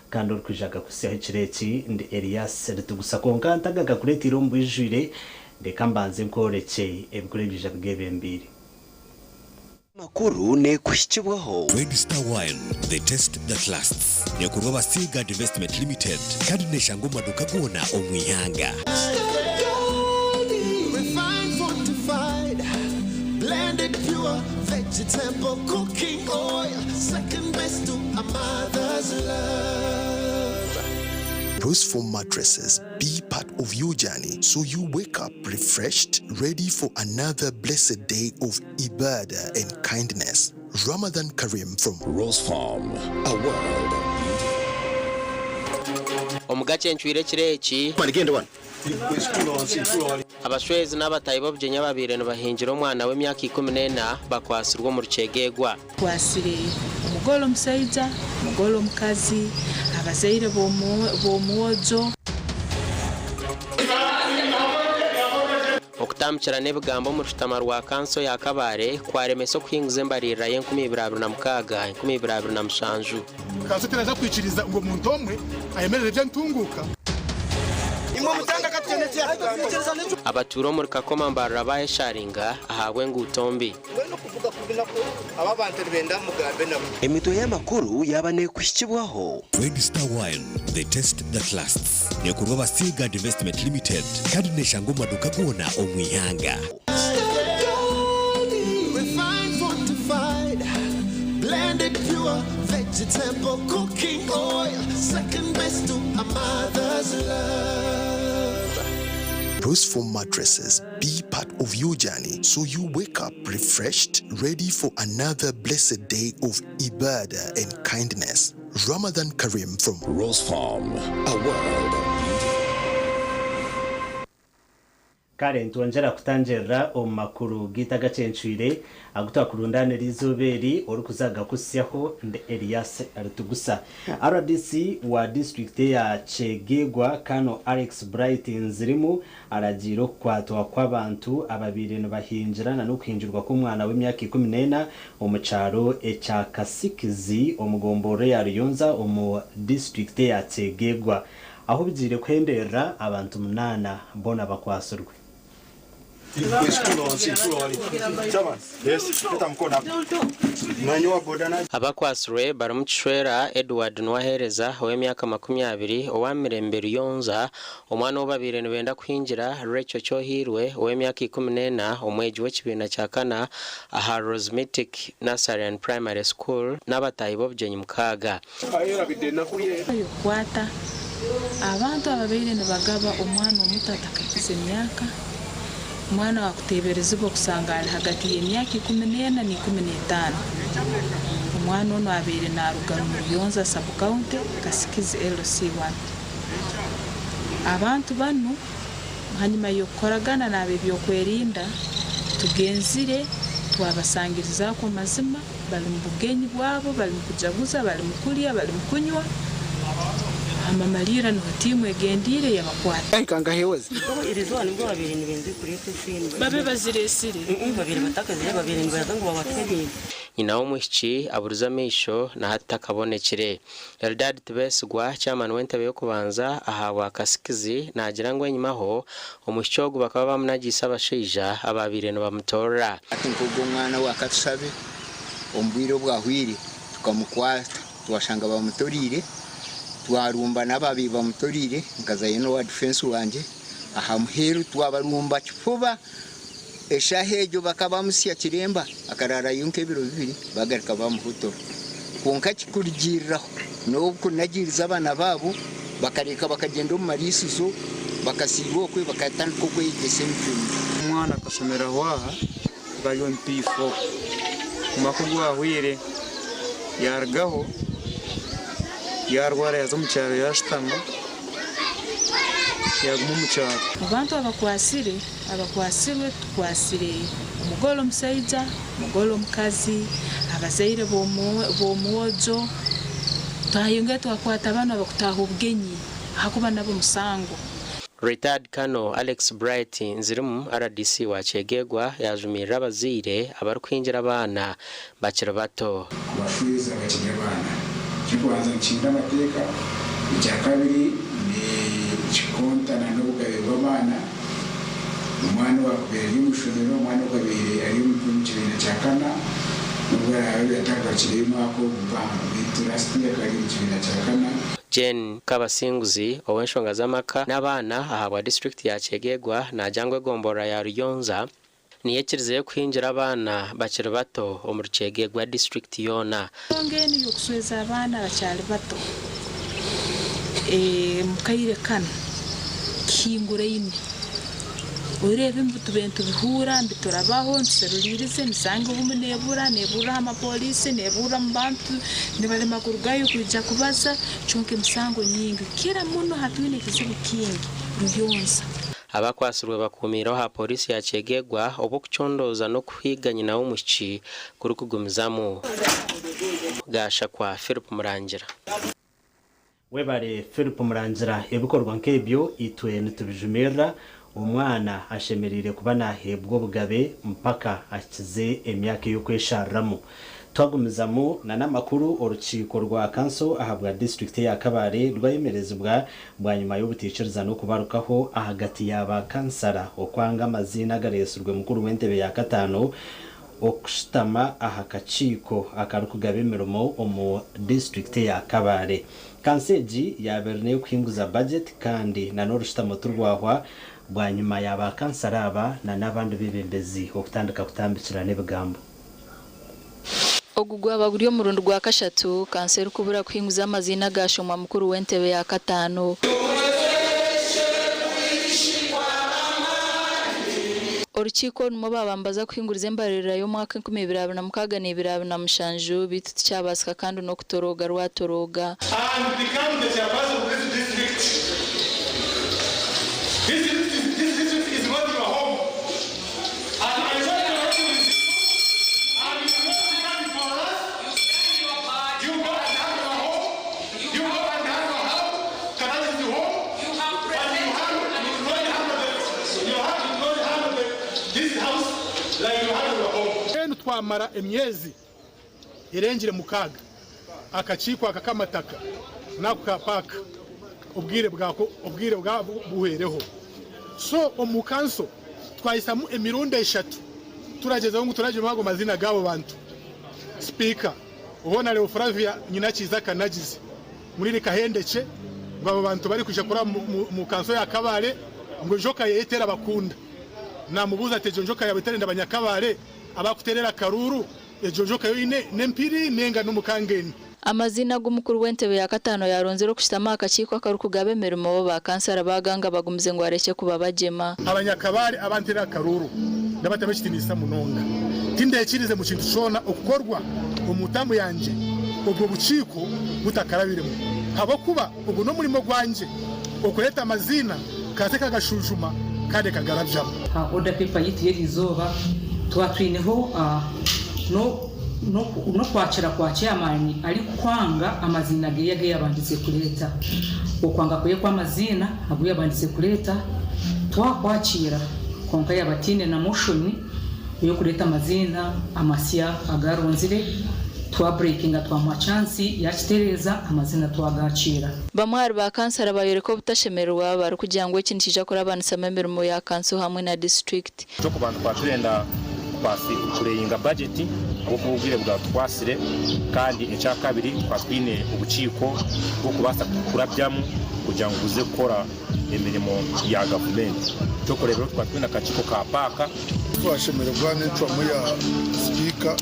Kandor kujaga kusiya ikireki ndi Elias Ritugusa konka ntaga kuretira mbwijire ndeka mbanze nkoreke ebikore bijaga gebembiri makuru ne kushikibwaho Red Star Wine, the taste that lasts. Ne kuroba Seagard Investment Limited kandi neshango maduka gona omwihanga. Refined, fortified, blended pure vegetable cooking oil, second best to a mother's love. Pros Form mattresses, be part of your journey so you wake up refreshed, ready for another blessed day of ibadah and kindness. Ramadan Karim from Rose Farm, a world of omugace nchwire kireki Marigende one. abashwezi n'abatayibo bjenya babire no bahinjira omwana w'emyaka 14 bakwasirwa mu rucegegwa kwasire umugolo omusaija umugolo omukazi abazaire bomuwojo okutamukira n'ebigambo mu rutama rwa kanso ya Kabare kwaremeso kuhinguza embarira ye 2026 2027 kanso teraza kwiciriza ngo muntu omwe ayemerere bya ntunguka abaturo muri kakoma mbarra bayesharinga ahabwe ngutombi emito y'amakuru yabane kushikibwaho Red Star Wine, the taste that lasts. Ne kuroba Seagard Investment Limited kandi neshango maduka gona omwihanga. Refined, fortified, blended pure vegetable cooking oil, second best to a mother's love. Pros Form mattresses, be part of your journey so you wake up refreshed, ready for another blessed day of ibadah and kindness. Ramadan Karim from Rose Farm, a world of kare ntwongera kutangerera omakuru gitaga cenchwire agutakurundane rizoberi ori kuzaga kusyaho nde Elias Ritugusa. RDC wa district ya Chegegwa kano Alex Bright nzirimu aragiro kwatwa kw'abantu ababire no bahinjirana no kwinjirwa k'umwana w'imyaka 14 omucaro echa Kasikizi omugombore ya Ruyonza omu district ya Chegegwa aho bizire kwendera abantu 8 bona bakwasurwe. abakwasure baramukishwera Edward Nwahereza w'emyaka 20 owamirembe Ruyonza omwana w'ababire nibenda kuhinjira Rachel Chohirwe w'emyaka 14 omweji w'ekibina cya kana aha Rosmetic Nursery and Primary School n'abatayibo bjenyi mukaga kwata abantu ababire nibagaba omwana omuto atakakize emyaka umwana wakuteberezibwa kusangana hagati y'emyaka 14 na 15 umwana ono abere na Rugano Ruyonza sub county Kasikizi LC1 abantu bano hanyuma yo koragana nabe byo kwerinda tugenzire twabasangiriza ko mazima bali mu bugenyi bwabo bali mu kujaguza bali mu kulya bali mu kunywa amamalira no timu egendire yabakwata kanga heweze irizo nibwo babiri nibenzi kuri tufini babe baziresire babiri batakaze babiri nibaza ngo babatege nyina w'umushiki aburuza misho na hatakabonekere Eldad Tibesgwa chairman w'entebe yo kubanza ahawa Kasikizi nagira ngo enyimaho umushyogo bakaba bamunagisa abashija ababire no bamutora ati nkugo mwana wakatusabe ombwiro bwahwire tukamukwata twashanga bamutorire twarumba nababi bamutorire nkazaye no wa defense wanje aha muheru twabarumba kifuba eshahejo bakaba musya kiremba akarara yunke biro bibiri bagarika bamuhuto konka kikurigiraho no kunagiriza abana babo bakareka bakagenda mu marisuzo bakasigo kwe bakatandika ko yigese mfini umwana akasomera waha bayo mpifo makugwa wire yargaho yarwara yazo mu cyaro yashitanga yaguma mu cyaro. Mu bantu abakwasirwe tukwasire umugore omusaija, umugore omukazi, abazaire b'omwojo, twayonge twakwata abana bakutaha obugenyi hakuba nabo musango. Retired Colonel Alex Bright nzirimu RDC wachegegwa yajumirira abazaire abari kwinjira abana bakiri bato. Kubafuriza bakiri abana kikubanza nshinga amateka, icya kabiri ni kikontana n'ubugabe bw'abana. Umwana wa kabiri y'umushomero, umwana wa kabiri ari mu kibina cya kana, nubwo yatanga kirimo ako gupanga biturasti yakari mu kibina cya kana. Jen Kabasinguzi owenshonga z'amaka n'abana ahabwa district ya Chegegwa na jangwe gombora ya Ruyonza niyekirize kwinjira abana bakiri bato omuri Chegegwa district yona. Ngeni yokusweza abana bacyali bato mukayire kana kingure ine urebe imbuto bentu bihura mbiturabaho nseruririze nisange ubu nebura amapolisi nebura mu bantu nibalema kurugayo kujya kubaza chonke musango nyingi kira muno hatwine kizibu kingi Ruyonza. Abakwasirwe bakumira ha polisi ya Chegegwa obo kuchondoza no kwiganya na umuchi kuri kugumizamu gasha kwa Philip Murangira. Webare Philip Murangira ebikorwa nkebyo itwe nitubijumira umwana ashemerire kuba nahebwa bugabe mpaka akize emyaka yo kwesharamo. Twagumizamu na namakuru urukiko rwa kanso ahabwa district ya Kabare rwayemerezwa bwa nyuma y'ubuticiriza no kubarukaho ahagati yaba kansara okwanga amazina garesurwe mukuru w'entebe ya katano okushitama ahakachiko akarukugabe miromo omu district ya Kabare. Kanseji yabereye kwinguza budget kandi na norushitamo turwahwa bwa nyuma yaba kansaraba na nabandi bibembezi okutandika kutambikira n'ebigambo. Ogugwa baguriyo mu rundo rwa kashatu kanseri kubura kwinguza amazina gashoma mukuru w'entebe ya katano. Urukiko numo babambaza kwinguriza embarira yo mwaka 2026 n'ibiramushanju bitu cyabasika kandi no kutoroga rwatoroga. And become the chairperson of this district. This district is not your home. And I tell you what you is. And you not stand for us. You go and have your home. You go and have your house. Can I just do home? You have this house like you have your home. Enu twamara emyezi irengire mukaga. Akachiko akakamataka nako kapaka ubwire bwa buhereho. So omukanso twayisamu emirundo 3 turageza ngo turaje mago mazina gabo bantu. Speaker ubona Leo Flavia nyina kiza kanagize muri rikahendeke ngo abo bantu bari kuje kura mu kanso ya Kabare ngo joka yetera bakunda namubuza te jonjoka yabeterenda abanyakabare abakuterera karuru ejonjoka yo ine nempiri nenga n'umukangeni. Amazina g'umukuru w'entebe ya katano yaronzero kushitama akachiko akarukugabe mirimo ba kansara baganga bagumize ngo areke kuba bajema. Abanyakabare abantera karuru ndabatameshitinisa munonga tinde yakirize mu kintu shona okukorwa umutamu yanje ubwo buciko butakarabiremo habo kuba ubwo no murimo gwanje okureta amazina kaze kagashujuma kade kagarabyamo. Order paper yitiye izoba twatwineho no kwakira kwa chairman ari kwanga amazina geye yabanditse kureta okwanga kuye kwa amazina aguye yabanditse kureta twakwakira konka yabatine na motion yo kureta amazina amasya agaronzire twa breakinga twa machansi yakitereza amazina twagacira. Bamwari ba kansara bayereko butashemerwa bari kugira ngo ikintu cyakora abanisa membermo ya kanso hamwe na district cyo kubantu kwatenda kwasi kureyinga budget bwo kubwire bwa twasire kandi icya kabiri twatwine ubuciko bwo kubasa kurabyamu kugira ngo uze gukora imirimo ya government cyo kureba twatwina kachiko ka paka twashemerwa n'icwamo ya speaker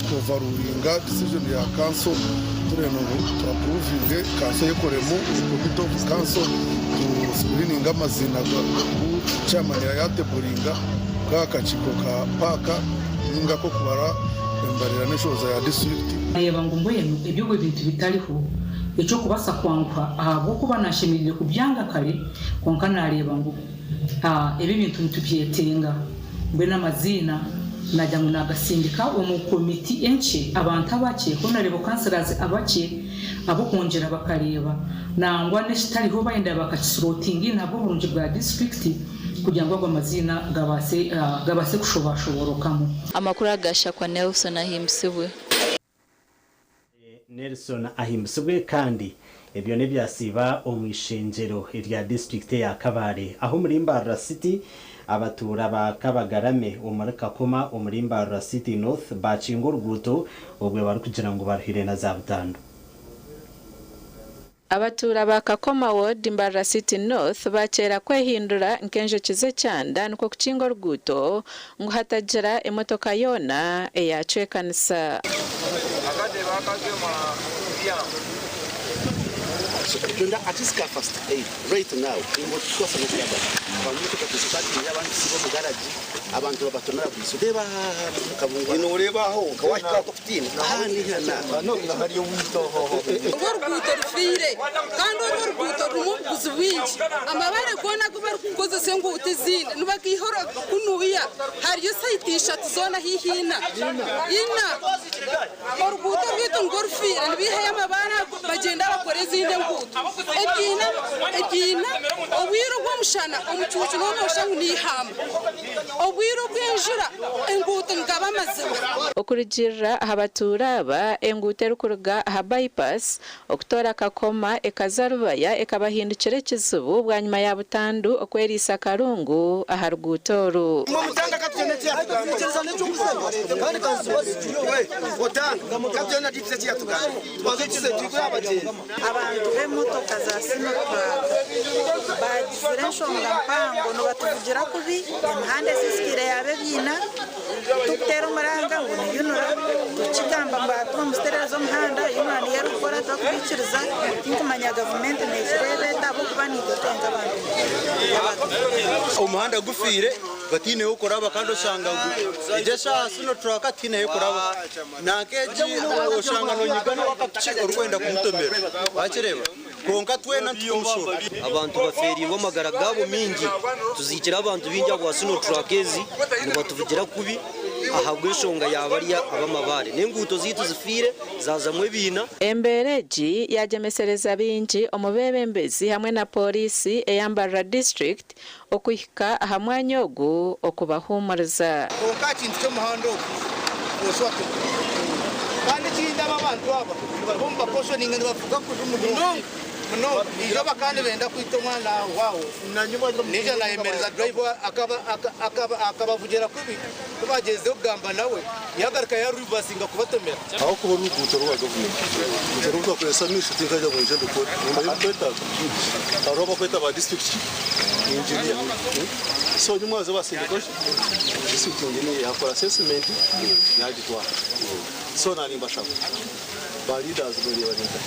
kuvaruringa decision ya council tureno approve council yekoremo committee of council to screening amazina chairman ya yateburinga kakachiko ka paka ninga ko kubara embarira n'ishoza ya district ayeba ngumbuye ibyo bintu bitariho icyo kubasa kwanguha ahabwo kuba nashemirire kubyanga kare konka nareba ngo ibi bintu ntitubyetenga mbe n'amazina najya ngo nagasindika umukomiti enche abantu abake ko narebo councillors abake abo kongera bakareba nangwa n'estariho bayenda bakakisrotingi nabo burunje bwa district kugira ngo amazina gabase kushobashoborokamu. Amakuru agasha kwa Nelson Ahimsibwe. Nelson Ahimsibwe kandi ebyo ne byasiba omwishengero erya district ya Kabare aho Murimbarra City abatura ba Kabagarame umurika koma Murimbarra City North bacinga uruguto obwe bari kugira ngo barhire na za Butando. Abatura ba Kakoma Ward Mbarra City North bacera kwehindura nkenjo kize cyanda nuko kucinga uruguto ngo hatagira emotoka yona eyacwekanisa. So tunda atiska first aid right now imotwa sana cyaba bamuko katisati y'abandi sibo mu garage abantu babatonera kwisudeba kabunga ino urebaho kawashika ko 15 ahandi hana no hariyo wito ho urguto rufire kandi urguto rumubuzi winji amabare kona kuba kukoze sengo utizinde nubakihora kunuya hariyo saitisha tuzona hihina ina urguto rwito ngorufire nibihe y'amabara bagenda bakore zinde Edina, obwiro bw'omushana omucucu n'omushangu n'ihamba obwiro bw'enjura enguuto ngaba amazima okurigirira abatura aba enguuto erukuruga aha bypass okutora Kakoma ekazarubaya ekabahindukira ekizibu bwa nyuma ya Butandu okwerisa Karungu aha ruguuto oru. Abantu b'emotoka za Sinoprak bagisire nshonga mpango no batuvugira kubi imihanda sisikire yabe bina tutera umuranga ngo niyunura tukigamba mbatu musterera zo muhanda yumani yarukora twakubikiriza tinkumanya government nezirebe tabo kubani gutenga abantu umuhanda gufire batine ukora bakando shanga ijesha Sinoprak atine ukora nakeji ushanga no nyigana wakapichi urwenda kumutomera bakireba konka twena ntumushoro abantu baferi bo magara gabo mingi tuzikira abantu binjya kwa Sinoprakezi ngo batuvugira kubi ahagweshonga yabariya abamabare nenguto zitu zifire zazamwe bina embereji yagemesereza binji omubebembezi hamwe na polisi eyambarra district okuhika hamwanya ogu okubahumuriza okakintu kyomuhando oswatu kandi kinda abantu aba bumva positioning bavuga ko no iyo bakandi benda kwita umwana wawo nije na emereza driver akabavugira kubi kubageze ugamba nawe yagarika ya rubasinga kubatomera aho kuba ruguto rwago bwite rugo kwesa nishuti kajya mu jendo ko nyuma yo kweta aroba kweta ba district engineer so nyuma zo basinga ko district engineer yakora assessment yagitwa so nani bashaka ba leaders bari barinda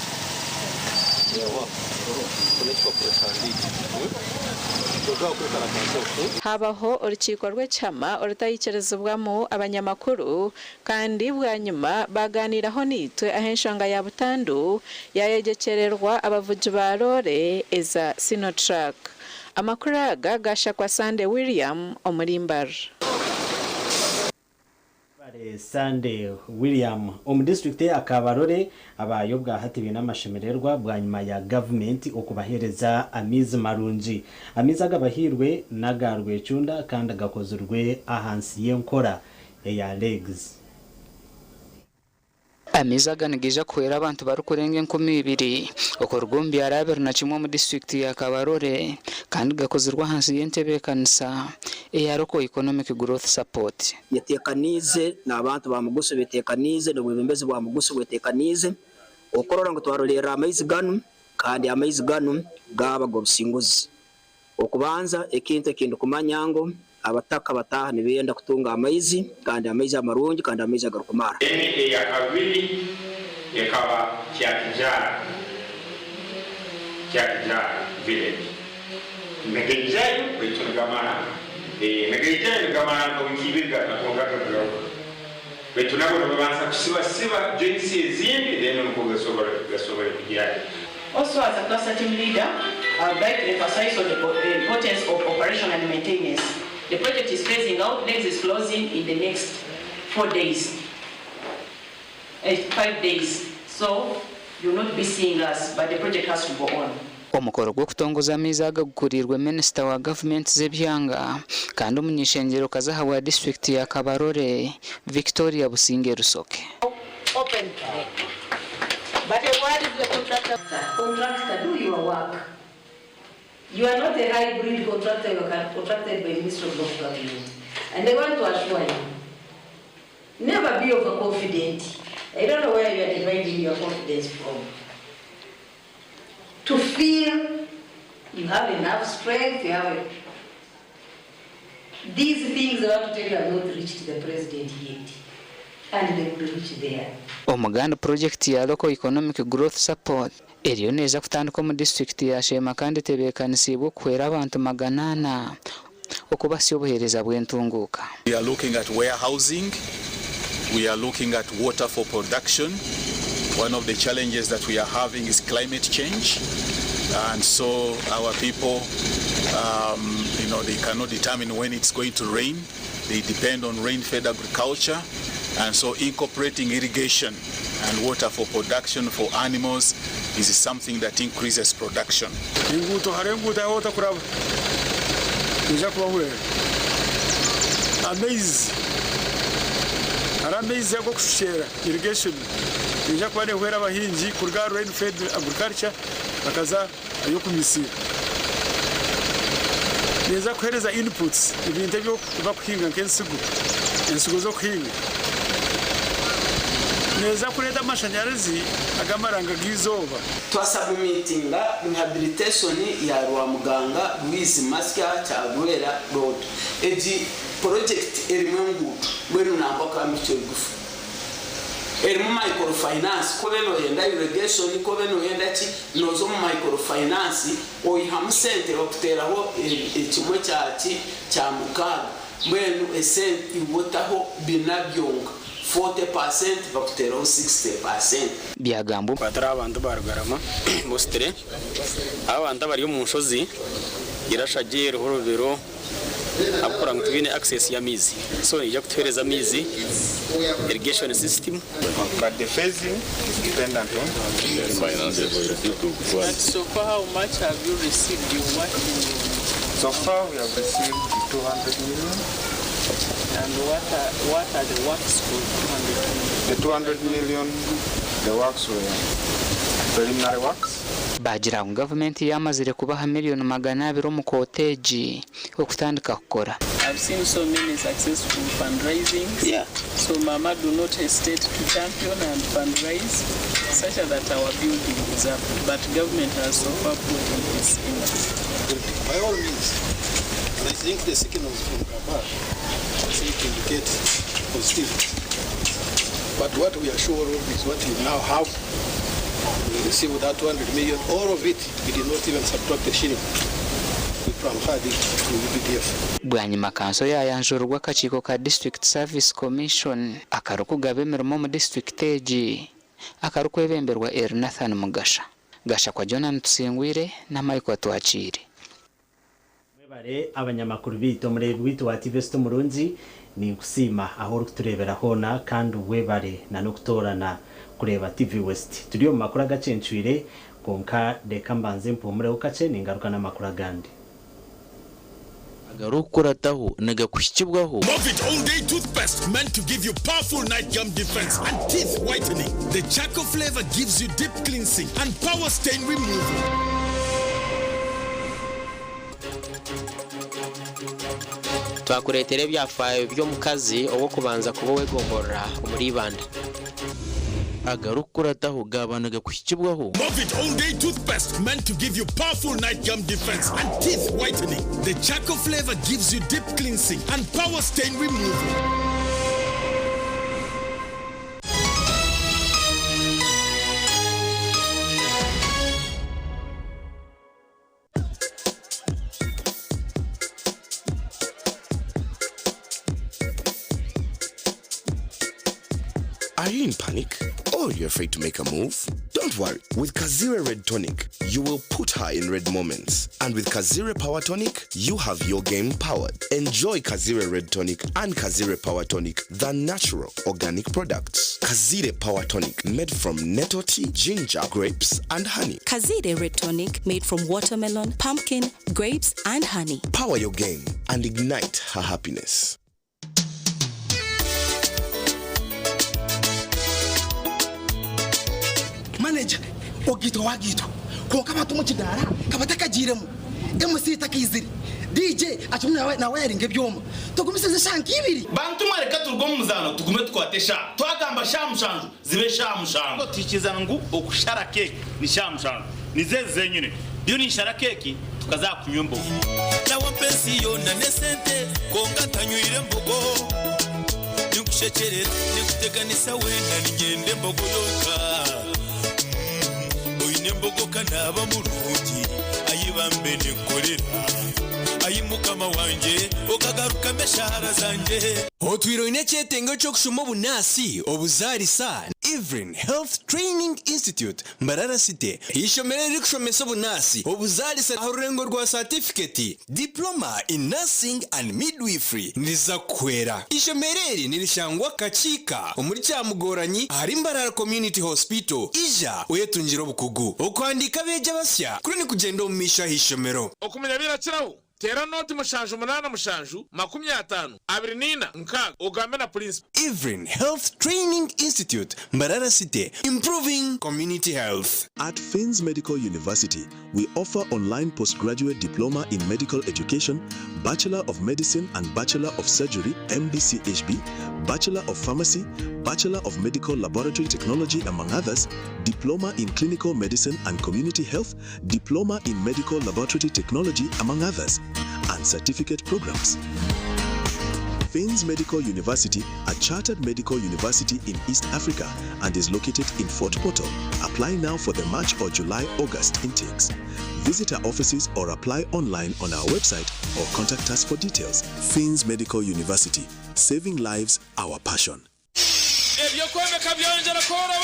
habaho urukiko rw'Icyama urutayikerezebwamo abanyamakuru kandi bwa nyuma baganiraho nitwe ahenshonga ya Butandu yayegekererwa abavugi ba Rore eza Sinoprak. Amakuru aga gasha kwa Sunday William Omurimbarra. Sunday William district ya Kabarore abayobwa hatiwe n'amashemererwa bwa nyuma ya government okubahereza amizi marungi amizi agabahirwe nagarwe cunda kandi agakozurwe ahansi yenkora ya legs amiza ganigija kwera abantu barukurenga 12 okorugombi yarabera na kimwe mu district ya Kabarore kandi gakozirwa hansi y'entebe kanisa eyaroko economic growth support yatekanize n'abantu bamuguse betekanize no bwembezi bwamuguse betekanize okorora ngo twarolera amaizi ganu kandi amaizi ganu gaba go businguzi okubanza ekintu kumanyango abataka bataha nibenda kutunga amaizi kandi amaizi amarungi kandi amaizi agarukumara ya kabiri yakaba kyakijara village megejayo kwetunagamana megejayo gamana ko kibiga nakonga kabiro betunabo babanza kusiba joints ezindi then nuko gasobora kugira Also, as a cluster team leader, I would like to emphasize on the importance of operation and maintenance. The project is phasing out, next is closing in the next 5 days. So, you'll not be seeing us, but the project has to go on. Omukoro gwo kutongoza amaizi agagukurirwe minisita wa gavumenti z'ebyanga kandi omunyeshengero kazaha wa district ya Kabarore Victoria Businge Rusoke. Open. But what is the contractor? Contractor, do your work. You are not a hybrid contractor, you are contracted by the Ministry of Local Government. And I want to assure you, never be overconfident. I don't know where you are deriving your confidence from. To feel you have enough strength, you have these things I want to tell you have not reached the president yet. And they will reach there. Omuganda project ya local economic growth support eriyo neza kutandika mu district ya Shema kandi tebekanisibwe kwera abantu maganana okubasya obuhereza bw'entunguka. We are looking at warehousing, we are looking at water for production. One of the challenges that we are having is climate change, and so our people they cannot determine when it's going to rain. They depend on rain-fed agriculture, and so incorporating irrigation and water for production for animals is something that increases production. Amazing go kushera irrigation ija kwane kwera abahingi kurga rain-fed agriculture bakaza ayo kumisira neza kuhereza inputs ibintu byo bakuhinga nk'ensigo zo kuhinga neza kureta amashanyarazi agamaranga gizoba twasubmitinga rehabilitation ya Rwamuganga Louise Masya Cyagwera Road eji project erimwengu bwenu namba kamicho gufu erimu microfinance ko beno yenda irrigation ko beno yenda ki nozo mu microfinance oyihamu center okuteraho ekimwe cyaki cya mukaga bwenu esente ibotaho binabyonga 40% bakuteraho 60%. Byagambo batara abantu barugarama mostre abantu bari mu nshozi irashagera horobero akora mutubine access ya mizi so ija kutereza mizi irrigation system but the phasing is dependent on the finances. So far, how much have you received? So far we have received 200 million. And what are the works for 200 million? The 200 million, the works were preliminary works. Bagira mu government yamazire kubaha miliyoni 200 mu cottage okutandika kukora. I've seen so many successful fundraising. Yeah. So Mama do not hesitate to champion and fundraise such that our building is up. But government has so far put in this in. By all means, and I think the signals from Kabar indicate positivity. But what we are sure of is what we now have. We received that 200 million, all of it, we did not even subtract the shilling. We transferred it to UPDF. Bwanyuma kanso yayanjurwa kachiko ka District Service Commission akaruku gabemeramo mu district egi akaruku ebemberwa Nathan Mugasha gasha kwa Jonathan Tusengwire na Michael Twachiri. Mwebare abanyamakuru bito murebi witu wa TV Sto Murunzi ni kusima aho ruturebera hona kandi webare na nokutorana kureba TV West tuliyo makuru agacencuire konka deka mbanze mpomure ukace ningaruka na makuru agandi agarukurataho nagakushikibwaho Movit All Day Toothpaste meant to give you powerful night gum defense and teeth whitening. The charcoal flavor gives you deep cleansing and power stain removal. Twakuretere byafaye byo mukazi obo kubanza kubo wegombora umuribanda agarukurataho gabanaga kushikibwaho Movit All Day Toothpaste meant to give you powerful night gum defense and teeth whitening. The charcoal flavor gives you deep cleansing and power stain removal. Are you in panic? Or are you afraid to make a move? Don't Don't worry, with Kazire Red Tonic, you will put her in red moments. And with Kazire Power Tonic, you have your game powered. Enjoy Kazire Red Tonic and Kazire Power Tonic, the natural organic products. Kazire Power Tonic, made from nettle tea, ginger, grapes, and honey. Kazire Red Tonic, made from watermelon, pumpkin, grapes, and honey. Power your game and ignite her happiness. Manager, ogito wagito. Ko kama tumuchidara, kabataka jiremu. MC takiziri. DJ achumna na wearing ebyoma. Tugumisize shanki ibiri. Bantu mareka turgo muzano tugume twatesha. Twagamba shamushanju zibe shamushanju. Tikizana ngu okushara cake ni shamushanju. Nizeze nyine. Byo ni shara cake tukazakunywa mbogo. Nawa pensiyo na nesente konga tanyuire mbogo. Nikushekerera nikuteganisa wenda nigende mbogo yoka. Oyine mbogo kanaba mulungi ayibambe nekolera. Ayimukama wanje okagaruka meshara zanje. Otwiro inecyetengo cyo kushuma bunasi obuzarisa Ivrin Health Training Institute Mbarara City ishomere rikushomesa bunasi obuzarisa arurengo rwa certificate diploma in nursing and midwifery niza kwera ishomereri nirishangwa kachika umuri cyamugoranyi hari Mbarara Community Hospital ija uyetungiro bukugu okwandika beje basya kuri ni kugenda umisha hishomero okumenya birakiraho tera noti mushanju munana mushanju 50 abrinina nkaga ugambe na principal. Ivrin Health Training Institute Mbarara City, improving community health. At Fins Medical University, we offer online postgraduate diploma in medical education, Bachelor of Medicine and Bachelor of Surgery (MBCHB), Bachelor of Pharmacy, Bachelor of Medical Laboratory Technology, among others, Diploma in Clinical Medicine and Community Health, Diploma in Medical Laboratory Technology, among others, and certificate programs. Fins Medical University, a chartered medical university in East Africa and is located in Fort Portal. Apply now for the March or July-August intakes. Visit our offices or apply online on our website or contact us for details. Fins Medical University, saving lives, our passion. Ebyo kwemeka byonjera koroba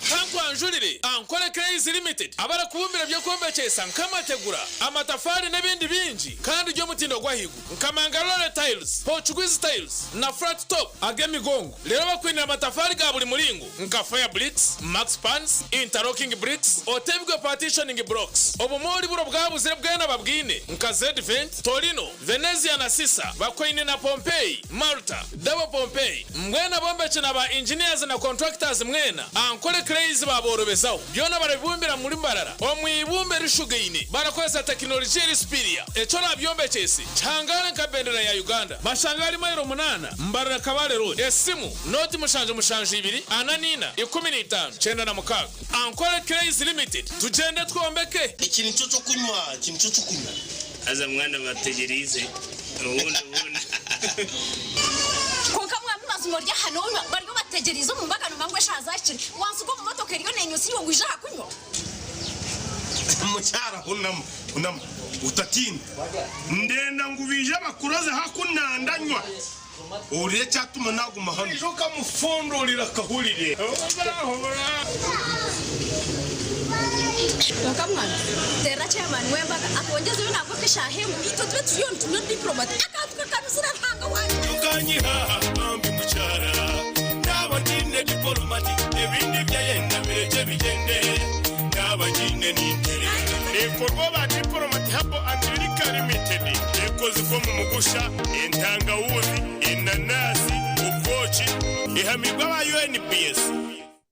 kankwanjurire ankole Crazy Limited abara kubumbira byo kwembekesa nkamategura amatafari n'ebindi bingi kandi ryo mutindo gwahigu nkamangalole tiles Portuguese tiles na flat top agemigongo lero bakwinira amatafari ga buli mulingo nka fire bricks max pans interlocking bricks otebwe partitioning blocks obumori buro bwabuzire bwena babwine nka Z-Vent Torino Venezia na Sisa bakwine na Pompeii Malta double Pompeii mwena bombeche na ba engineers na contractors mwena ankole Crazy baborobezaho byona barabibumbira muri Mbarara omwibumbe rishugeine barakwesa technology rispiria eco nabyombecyese cyangana nkabendera ya Uganda mashangari mayiro 8 Mbarara Kabale road esimu noti mushanje 2 ananina 15 cyenda na mukaga ankole Crazy Limited tugende twombeke ikintu cyo kunywa aza mwana bategerize ubundi konka mwamazi murya hano bari bategerize mu mbagano mangwe shazakiri wansuko mu motoka iriyo nenyusi yo gwija hakunywa mucyara unam utatinda ndenda ngubije bakuroze hakunandanywa uriye cyatuma naguma hano joka mufondorira kahurire Kamwana tera chairman wembaga akongeza yo nako kishahemu itotwe tuyon tuno diplomat akatuka kanuzira hanga wanje ukanyiha ambi mucyara n'abagine diplomat ebindi byayenda bireje bigende n'abagine n'intere ekorwa ba diplomat habo America Limited ekoze ko mu mugusha intangawuzi inanasi ukochi ihamigwa ba UNPS.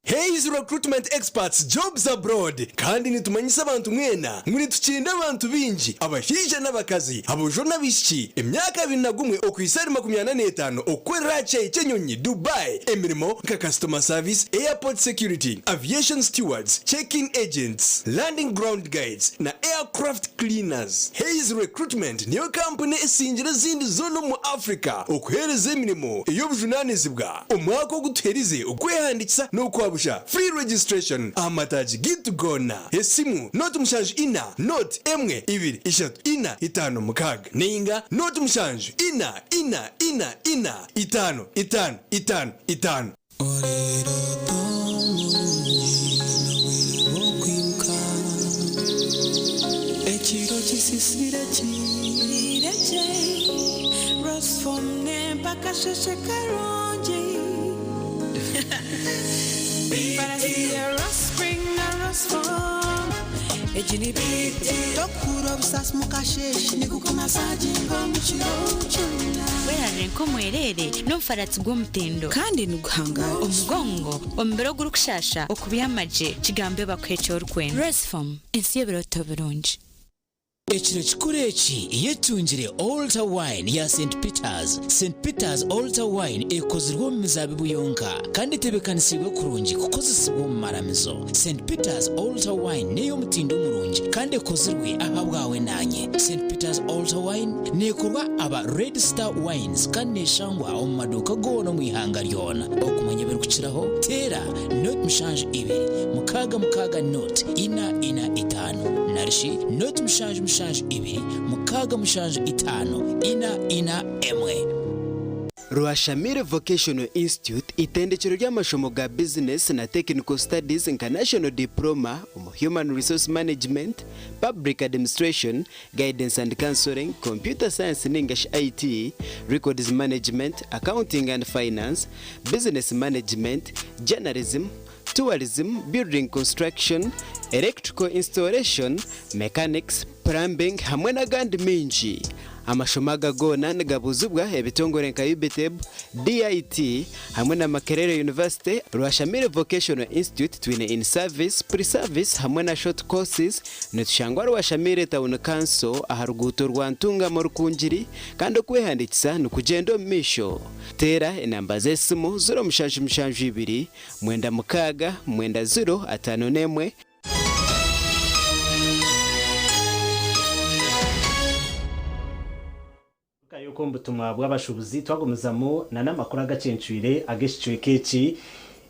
Hayes Recruitment Experts Jobs Abroad kandi nitumanyisa abantu mwena muri tukinda abantu bingi abahije n'abakazi abojona bishiki emyaka 21 okwisari 85 okwera cyenyonyi Dubai emirimo nka customer service airport security aviation stewards check-in agents landing ground guides na aircraft cleaners. Hayes Recruitment niyo company esingira zindi zono mu Africa okuhereza emirimo iyo bujunanizibwa omwaka oguterize okwehandikisa no busha free registration amataji gitu gona esimu not mushanju ina not emwe ibiri ishatu ina itano mukaga ninga not mushanju ina itano Ekiro kisisire kireke Rosfom ne mpaka sheshe karonje Para siya Rospring na Rosfom Ejini biti Tokuro bisas mukasheshi Nikukoma sajingo mchiro chuna Werare nko mwerere n'umfaratsi bw'umutendo kandi nuguhanga umugongo ombero gurukushasha okubiyamaje kigambe bakwecho urwendo Resform insiye biroto birunji Ekiro kikureki yetungire Altar Wine ya St. Peters. St. Peters Altar Wine ekozirwe mu mizabibu yonka kandi tebekanisibwe kurungi kukozesebwa mu maramizo. St. Peters Altar Wine neyo mutindo murungi kandi ekozirwe ahabwawe nanye. St. Peters Altar Wine nekorwa aba Red Star Wines kandi neshangwa mu maduka gono mu ihanga ryona. Okumanya berukiraho tera note mshanje ibiri mukaga note ina itano narishi note mshanje ibiri mukaga mushanje itano ina emwe. Rwashamire Vocational Institute itendekero ry'amashomo ga business na technical studies international diploma human resource management, public administration, guidance and counseling, computer science and English IT, records management, accounting and finance, business management, journalism, tourism, building construction, electrical installation, mechanics, plumbing hamwe n'agandi minji. Amashomaga gona nagabuzubwa ebitongore nka UBTEB, DIT hamwe na Makerere University. Rwashamire Vocational Institute twine in service, pre-service hamwe na short courses. Netushangwa Rwashamire Town Council aharuguto rwantunga mu Rukungiri kandi okwehandikisa nukugendo misho. Tera enamba zesimu 0772 9 051. yuko mbutumwa bw'abashubuzi twagomezamo na namakuru agacencwire ageshicwe keci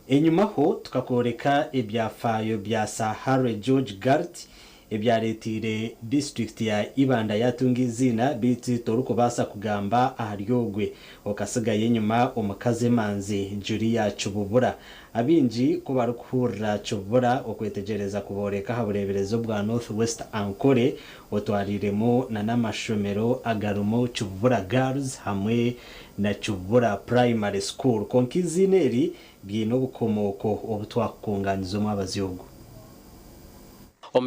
enyuma ho tukakoreka ebyafayo bya Sahara George Gard ebyaretire district ya Ibanda yatungizina biti toruko basa kugamba aharyogwe okasigaye nyuma omukaze manzi Julia Chububura abinji ko barukura Chububura okwetegereza kuboreka habureberezo bwa North West Ankole otwariremo na namashomero agarumo Chububura Girls hamwe na Chububura Primary School konkizineri byino bukomoko obutwakunganizo mwabaziyogo.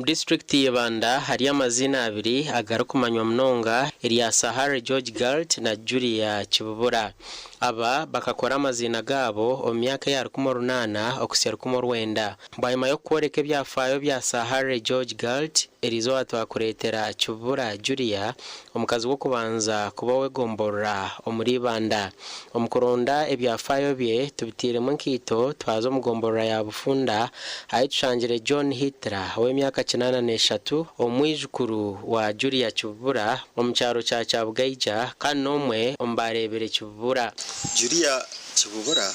District y'Ibanda hari amazina abiri agarukumanywa mnonga Elia Sahara George Gard na Julia Chububura. Aba bakakora amazina gabo myaka ya 18 okusiya 19 bayima yo koreka byafayo bya Sahara George Gard erizo atwakuretera Chububura Julia omukazi wo kubanza kuba we gombora omuri Ibanda omukoronda ebyafayo bye tubitire mu nkito twazo mugombora ya bufunda ayitushangire John Hitra we myaka 83 omwijukuru wa Julia Chububura omucyaro cya Chabugayija kandi nomwe ombarebere Chububura. Julia Chububura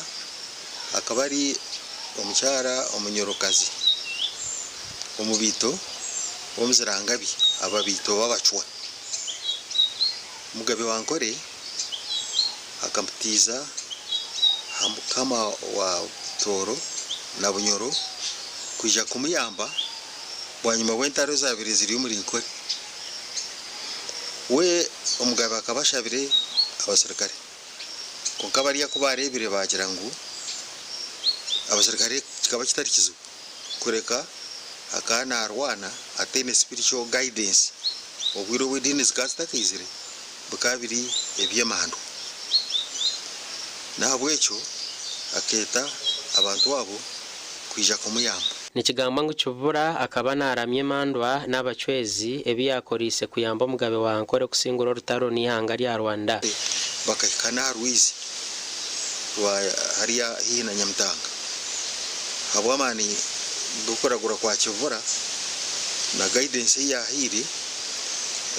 akaba ari omucyara omunyorokazi omubito omuzirangabi ababito babacwa mugabe wankore akamutiza kama wa toro na bunyoro kuja kumuyamba bwanyuma wentaro zabiri ziri muri nkore we omugabe akabashabire abasirikare kokabariya kubarebire bagira ngo abasirikare kikaba kitari kizu kureka akana arwana atene spiritual guidance obwiro within zikasta kizire bukabiri ebyemahando nabwecho aketa abantu babo kwija kumuyamba. Nikigamba ngo Chububura akaba naramye mandwa n'abacwezi ebiyakorise kuyamba mugabe wankore kusingura rutaro nihanga rya Rwanda bakakana Ruizi wa hariya hina Nyamtanga habwamani dukoragura kwa Chububura na guidance ya hiri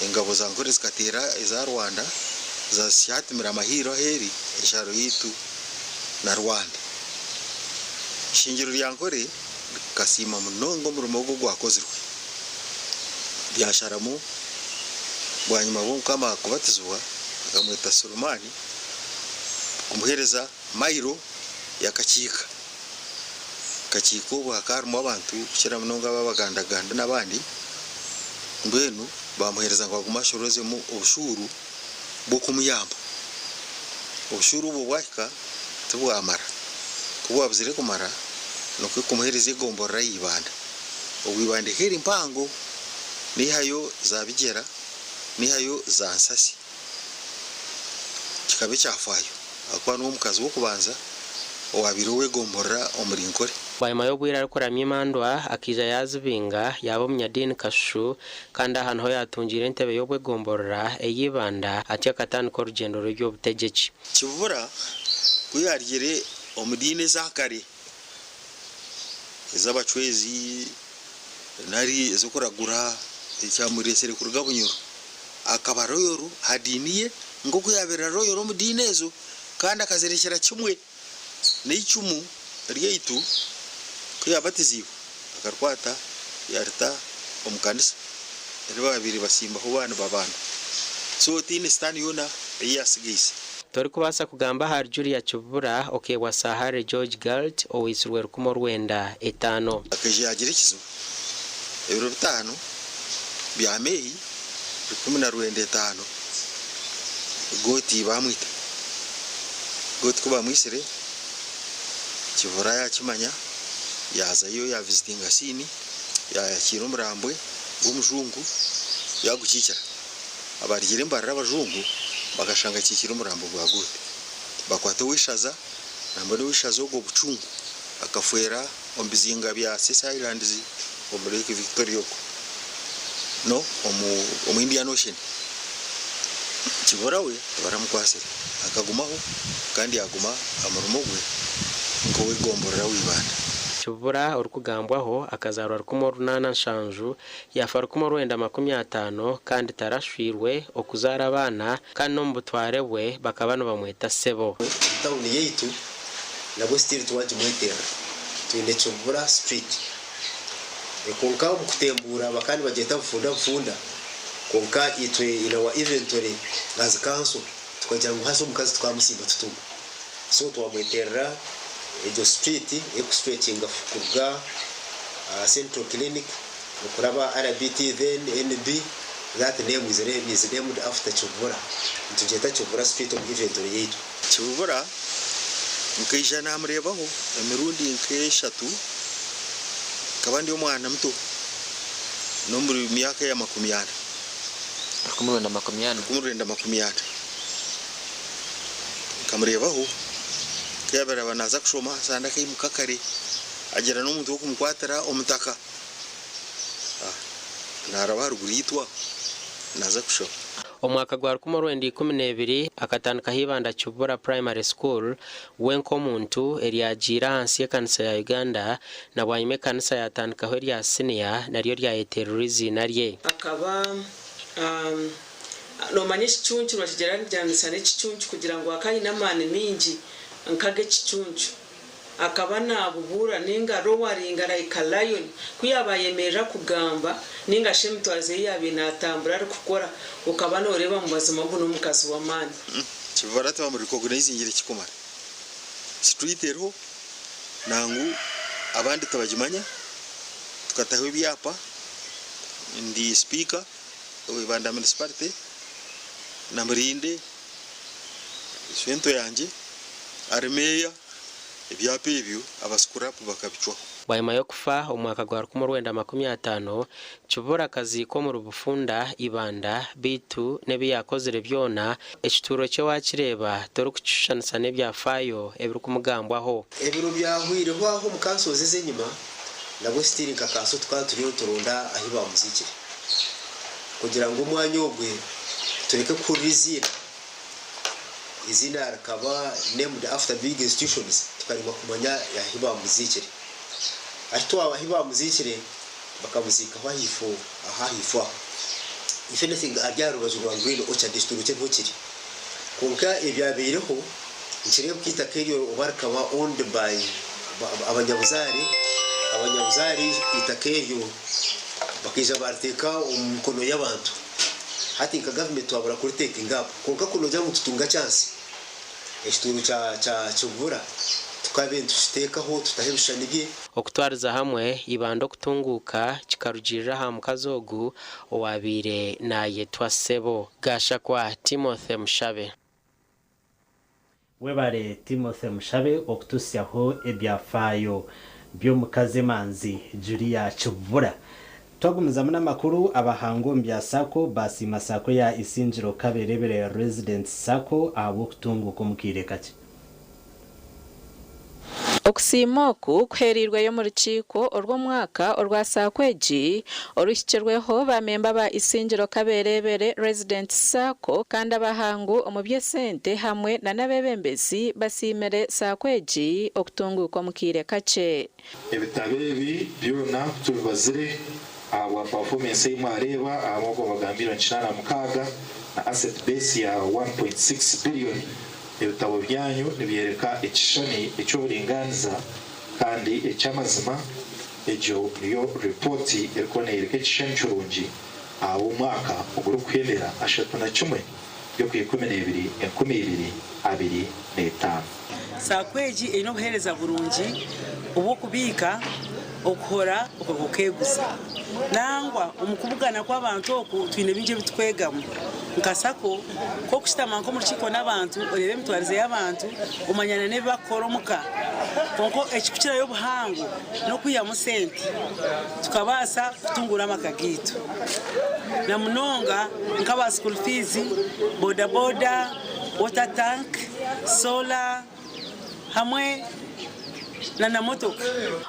ingabo za nkore zikatera iza Rwanda za syatimira amahiro heri esharo yitu na Rwanda shingiro rya nkore kasima munongo murumogo gwakozirwe byasharamu bwanyuma bo kama kubatizwa akamwita Solomani kumuhereza mairo yakakika kachiko bwakarumo abantu kira munonga babagandaganda nabandi mbwenu bamuhereza ngo agumashorozemo ubushuru bwo kumuyamba ubushuru bwo bwahika tubwamara kubwabuzire kumara no kumuhereza igomborera yibanda ubwibande heri mpango nihayo zabigera nihayo zansasi kikabe cyafayo akwa n'umukazi wo kubanza wabirowe gomborera omurinkore bayima yo bwira ariko ramyimandwa akija yazibinga yabo munyadini kashu kandi ahantu ho yatungira entebe yo bwegomborera eyibanda ati akatani ko rugendo ryo butegeki kibura kuyarigere omudine zakare izabacwezi nari zokuragura icyamuresere ku rugabunyuro akaba royoro hadiniye ngo kuyabera royoro mudinezo kandi akazerekera kimwe n'icumu ryeitu kuyabatiziwe akarwata yarita omukandisa ari babiri basimba ho bana babana so tine stand yona yasigise tori kubasa kugamba har Julia Chubura okewa Sahare George Galt owisirwe rukumo rwenda etano akaje agerekizo ebiro bitano bya Mei 15 goti bamwita goti kuba mwisire kivura ya kimanya yaza yo ya visiting asini ya kiro murambwe w'umujungu yagukikira abarigire mbarara abajungu bagashanga kikiro murambo gwa gute bakwata wishaza nambone wishaza go bucungu akafuera ombizinga bya Sisi Islands omuri Victoria no omu Indian Ocean kibora we baramukwasira akagumaho kandi yaguma amurumugwe ngo wigomborera wibanda Chubura urukugambwaho akazarwa rukumo runana nshanju yafara kumo rwenda 50 kandi tarashwirwe okuzara abana kandi no mbutware we bakabano bamweta sebo town yeitu nabo still tuwaje mwetera tuinde Chubura street konka mukutembura bakandi bageta bufunda konka itwe inawa inventory as council tukajya ngo haso mukazi twamusimba tutumba so twamwetera ejo street extracting kuga central clinic ukuraba RBT then NB that name is named after Chubura tujeta Chubura street of inventory yetu Chubura mukijana amrebaho emirundi nkeshatu kabandi umwana muto no muri myaka ya 50 kumurenda 50 kamrebaho kuyabera banaza kushoma sanda kai mukakare agera no muntu wo kumukwatara omutaka naraba ruguriyitwa naza kushoma omwaka gwa 2012 akatandika hibanda Chubura Primary School wenko muntu eriagira hansi ya kanisa ya Uganda na bwanyime kanisa ya tandika ho rya senior naryo rya eterurizi narye akaba no manyesha cyuncu bakigera njyanisane cyuncu kugira ngo akayi namane mingi nkage cyuncu akaba nabubura ninga rowaringa like a lion kuyabayemerera kugamba ninga shemtwaze yabinatambura ari gukora ukaba noreba mu bazima bwo n'umukazi wa mani kivarata bamuri recognize ingire kikomara street ero nangu abandi tabajimanya tukataho byapa ndi speaker wibanda municipality namurinde swento yanje armeya ibyapa ibyo abascrap bakabicwa bayima yo kufa omwaka gwa 2050 Chubura kazi ko mu rubufunda ibanda bitu nebiyakozere byona ekituro cyo wakireba tori kucushanisa nebyafayo ebiri kumugambwaho ebiro byahwireho aho mukansoze zenyuma nabo stili kakaso twaturiyo turonda ahiba muziki kugira ngo umwanya ogwe tureke kurizira izina rakaba named after big institutions tukarima kumanya yahiba muziki ashto abahiba muziki bakamuzika aho hifo if anything ajyaro bazurwa ngwino ocha district ntokiri konka ibyabireho nkire kwita keyo obarkaba owned by abanyabuzari itakeyo bakija barteka umukono y'abantu hati ka government wabura kuri taking up konka kuno jya mututunga chance ekituru cha Chubura tukabintu tutekaho tutahebusha nibye okutwariza hamwe ibando kutunguka kikarugirira ha mukazogu owabire naye twasebo gasha kwa Timothy Mushabe webare Timothy Mushabe okutusyaho ebyafayo by'omukazi manzi Julia Chubura twagumiza muna makuru abahango mbya sako basi masako ya isinjiro kaberebere resident sako abo kutunguka mukire kati Okusimoku kuherirwe yo mu rukiko urwo mwaka urwa sakweji orushyikirweho bamemba ba isingiro kaberebere resident sako kandi abahangu omubye sente hamwe na nabebembezi basimere sakweji okutunguka mukire kace ebitabebi byona tubazire aba performance y'imwareba aboko bagambira nshana mukaga na asset base ya 1.6 billion ebitabo byanyu nibiyereka ekishani ecy'uburinganiza kandi ecyamazima ejo niyo report erikona yereka ekishani cy'urungi abo mwaka uguru kwemera 31 yo ku 12/2025 sakweji ino buhereza burungi ubu kubika okora okokeguza nangwa umukubugana kw'abantu oku twine binje bitwegamu nkasako ko kushitama nko murukiko n'abantu orebe mitwarize y'abantu umanyana ne bakoromuka konko ekikukira yo buhango no kuyamu sente tukabasa kutungura amakagitu na munonga nkaba school fees boda boda water tank solar hamwe na motoka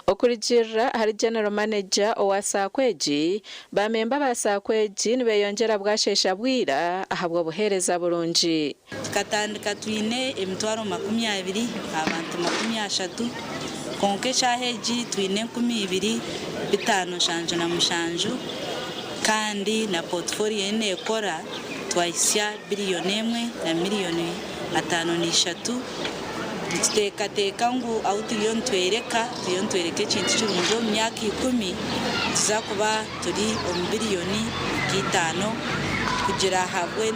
okurigirira hari general manager owa sakweji bamemba ba sakweji nibeyongera bwashesha bwira ahabwo buhereza burungi katandika twine emitwaro 20 abantu 30 konke chaheji twine 25 shanjo na mushanjo kandi na portfolio ene ekora twaisya biliyoni 1 na miliyoni 5 teka ngu au tilion twereke kintu cy'urunjo myaka 10 tuzakuba turi biliyoni 5 kugira habwe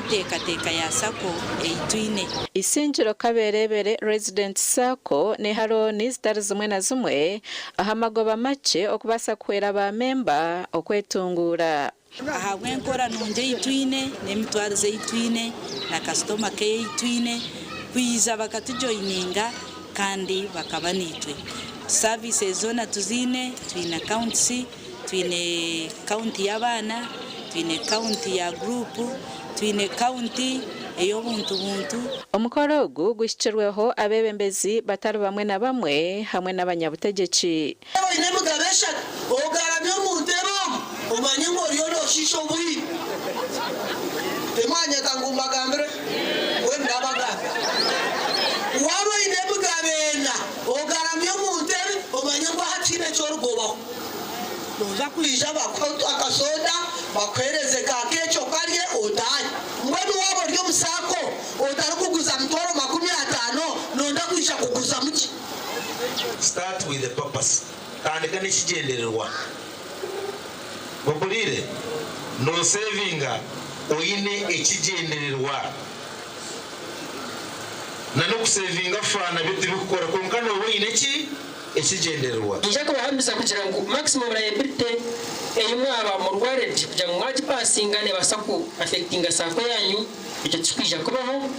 teka ya sako eitwine isingiro kaberebere resident sako ne haroni zitari zimwe na zimwe ahamagoba make okubasa kwera ba memba okwetungura ahabwe nkora nunje itwine nemitwarize itwine na customer care itwine kwiza bakatujoininga kandi bakabanitwe services zona tuzine twina accounts twine account y'abana twine account ya group twine account eyo buntu omukorogu gushyikirweho abebembezi batari bamwe na bamwe hamwe n'abanyabutegetsi ine mugabesha ogaramye mu ntebo umanye ngo ryo shisho buri temanya kangumba gambere we ndabaga waba ine mugabena ogaramye mu ntebo umanye ngo hatine cyo rugobaho noza kwija bakwato akasoda bakwereze kakecho karye odaye mbona wabo ryo musako odari kuguza mtoro 50 nonda kwisha kuguza muki start with the purpose kandi kandi kigendererwa bobulire no savinga oyine ekigendererwa nano kusavinga fana bitu bikora konkano oyine ki ekigendererwa njako bahambisa kugira ngo maximum liability eyimwaba mu rwaredi kugira ngo mwaji passinga ne basaku affectinga sako yanyu icyo twija kubaho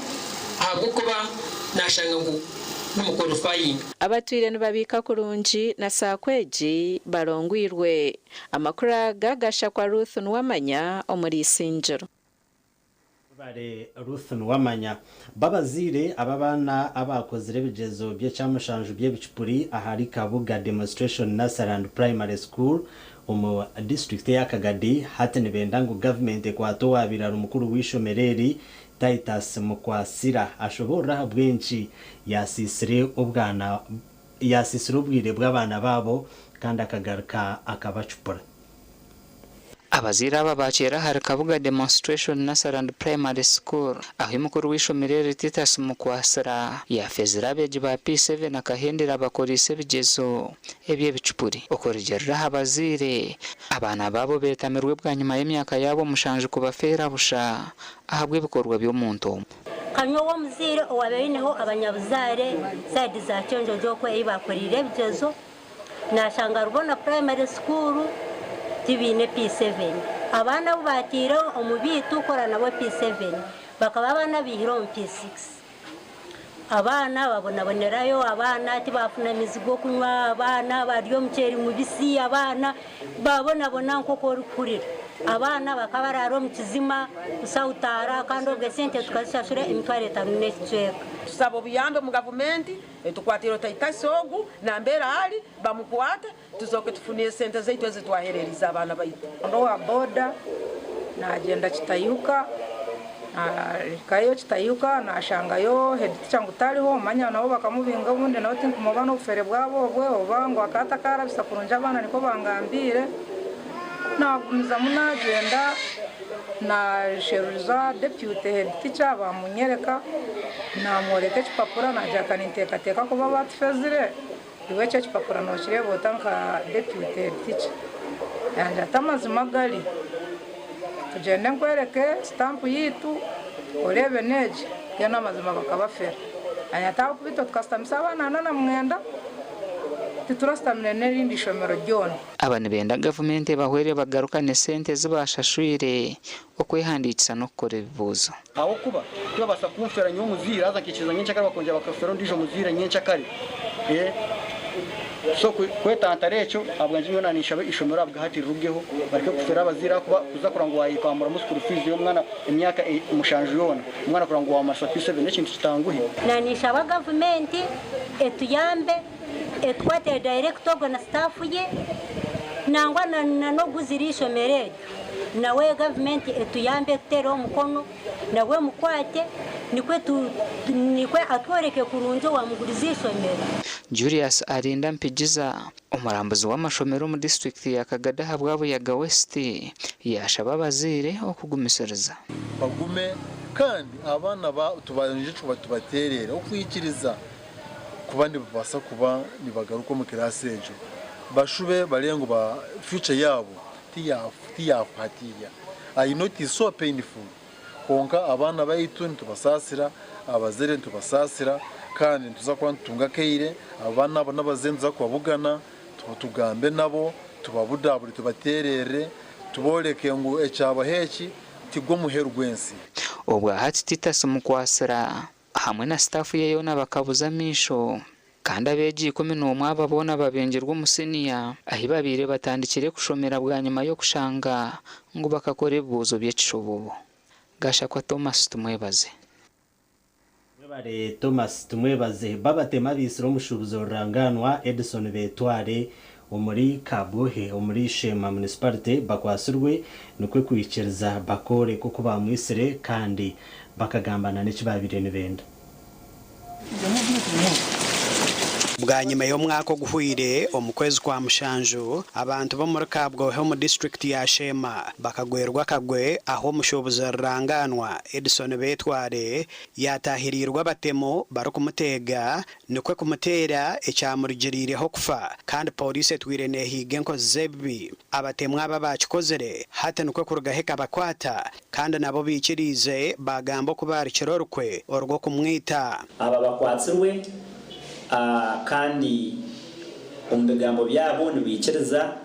ahubwo kuba nashanga ngo n'umukorofayinga abatwire nibabika kurungi na sakweji barongwirwe amakuru gagasha kwa Ruth Nwamanya omuri Sinjiro bare Ruth Nwamanya babazire ababana abakozire bigezo bye cyamushanju bye bicupuri ahari Kabuga demonstration nursery and primary school mu district ya Kagadi hatene bendango government kwato wabirara umukuru w'ishomereri Titus Mukwasira ashobora bwenshi yasisire ubwire bw'abana babo kandi akagaruka akabacupura abazira aba bakera hari Kabuga demonstration nursery and primary school aho imukuru w'ishomerere Titus Mukwasira yafezera abeji ba P7 akahendera abakorise bigezo ebye bicupuri okorigera abazire abana babo betamirwe bwa nyuma y'imyaka yabo mushanje kubafera busha ahabwe bikorwa byo muntu kanyo wo muzire owabeyineho abanyabuzare side za cyonjo joko ibakorire byezo nashanga rubona primary school tibine P7 abana bubatira omubitu ukora nabo P7 bakaba abana bihiro P6 abana babonerayo abana tibafuna mizigo kunywa abana baryo mceri mubisi abana babona nkoko rukurira abana bakabararo mukizima usautara kandi obwesente tukazishashura imitware 5 n'ekicweka tusaba buyambe mu government tukwatiro taitasogu na mbera hali bamukwata tuzoke tufunie sente zetu ezitwahereriza abana baitu ndo wa boda na agenda kitayuka kayo kitayuka na shangayo head changu taliho manya nabo bakamubinga ubundi nawe tinkumubana ufere bwabo bwe obango akata kara bisakurunja abana niko bangambire nagumiza munagenda na sheruza deputy head teacher bamunyereka namworeke kipapura najaka niteka kuba batfezire iwe cyo kipapura no kirebo tanka deputy head teacher yanja tamazima gali tugende nkwereke stamp yitu urebe neje yana mazima bakabafera anyataho kubito tukastamisa abana na mwenda titurastamine nerindi shomero ryone abana benda government bahwere bagarukane sente zibashashwire okwehanditsa no kore bibuzo aho kuba tubasa kumfera nyo muzira aza kichiza nyencha kare bakonja bakafera ndijo muzira nyencha kare so kwetanta recho abwanje nyona nishabe ishomero abwahati rugeho barike kufera bazira kuba kuza kurango wayikwamura muskuru fees yo mwana imyaka mushanju yona mwana kurango wa masaki 7 n'ekintu kitanguhi nanisha aba government etuyambe etwate director na staff ye nangwa na no guzirisho mereje nawe government etuyambe tero mukono nawe mukwate nikwe atworeke kurunjo wa mugurizisho mere Julius Arinda Mpigiza umurambuzi w'amashomero mu district ya Kagada habwabo ya West yashaba bazire okugumisereza bagume kandi abana ba tubanije tubaterera okwikiriza kubandi basa kuba nibagaruka mu class ejo bashube barengo ba future yabo tiyafatira I know it is so painful konka abana baitu ntubasasira abazere ntubasasira kandi tuzakuba ntunga keire abana n'abazenza kubabugana tugambe nabo tubabudaburi tubaterere tuboleke ngo ecyaba heki tigwo muheru gwensi obwa hati Titus mukwasira hamwe na staff yeyo nabakabuza misho kandi abeji 11 ababona babengerwa umuseniya ahibabire batandikire kushomera bwa nyuma yo kushanga ngo bakakore buzo by'ecishobo gasha kwa Thomas tumwebaze mwebare Thomas tumwebaze babatema bisiro mushubuzo ranganwa Edison Betware umuri Kabuhe umuri Shema municipality bakwasirwe nukwe kwikiriza bakore kuko bamwisire kandi bakagambana n'ikibabire n'ibenda bwa nyuma yo mwaka guhwire omukwezi kwa mushanju abantu bo muri Kabgohe mu district ya Shema bakagwerwa kagwe aho mushoboza ranganwa Edison Betware yatahirirwa batemo baro kumutega nikwe kumutera ecyamurigirireho kufa kandi police twirene hige nko zebi abatemwa babakikozere hata nikwe kurugaheka bakwata kandi nabo bikirize bagambo kubara kirorukwe orwo kumwita aba bakwatsirwe kandi umbegambo byabo nibikiriza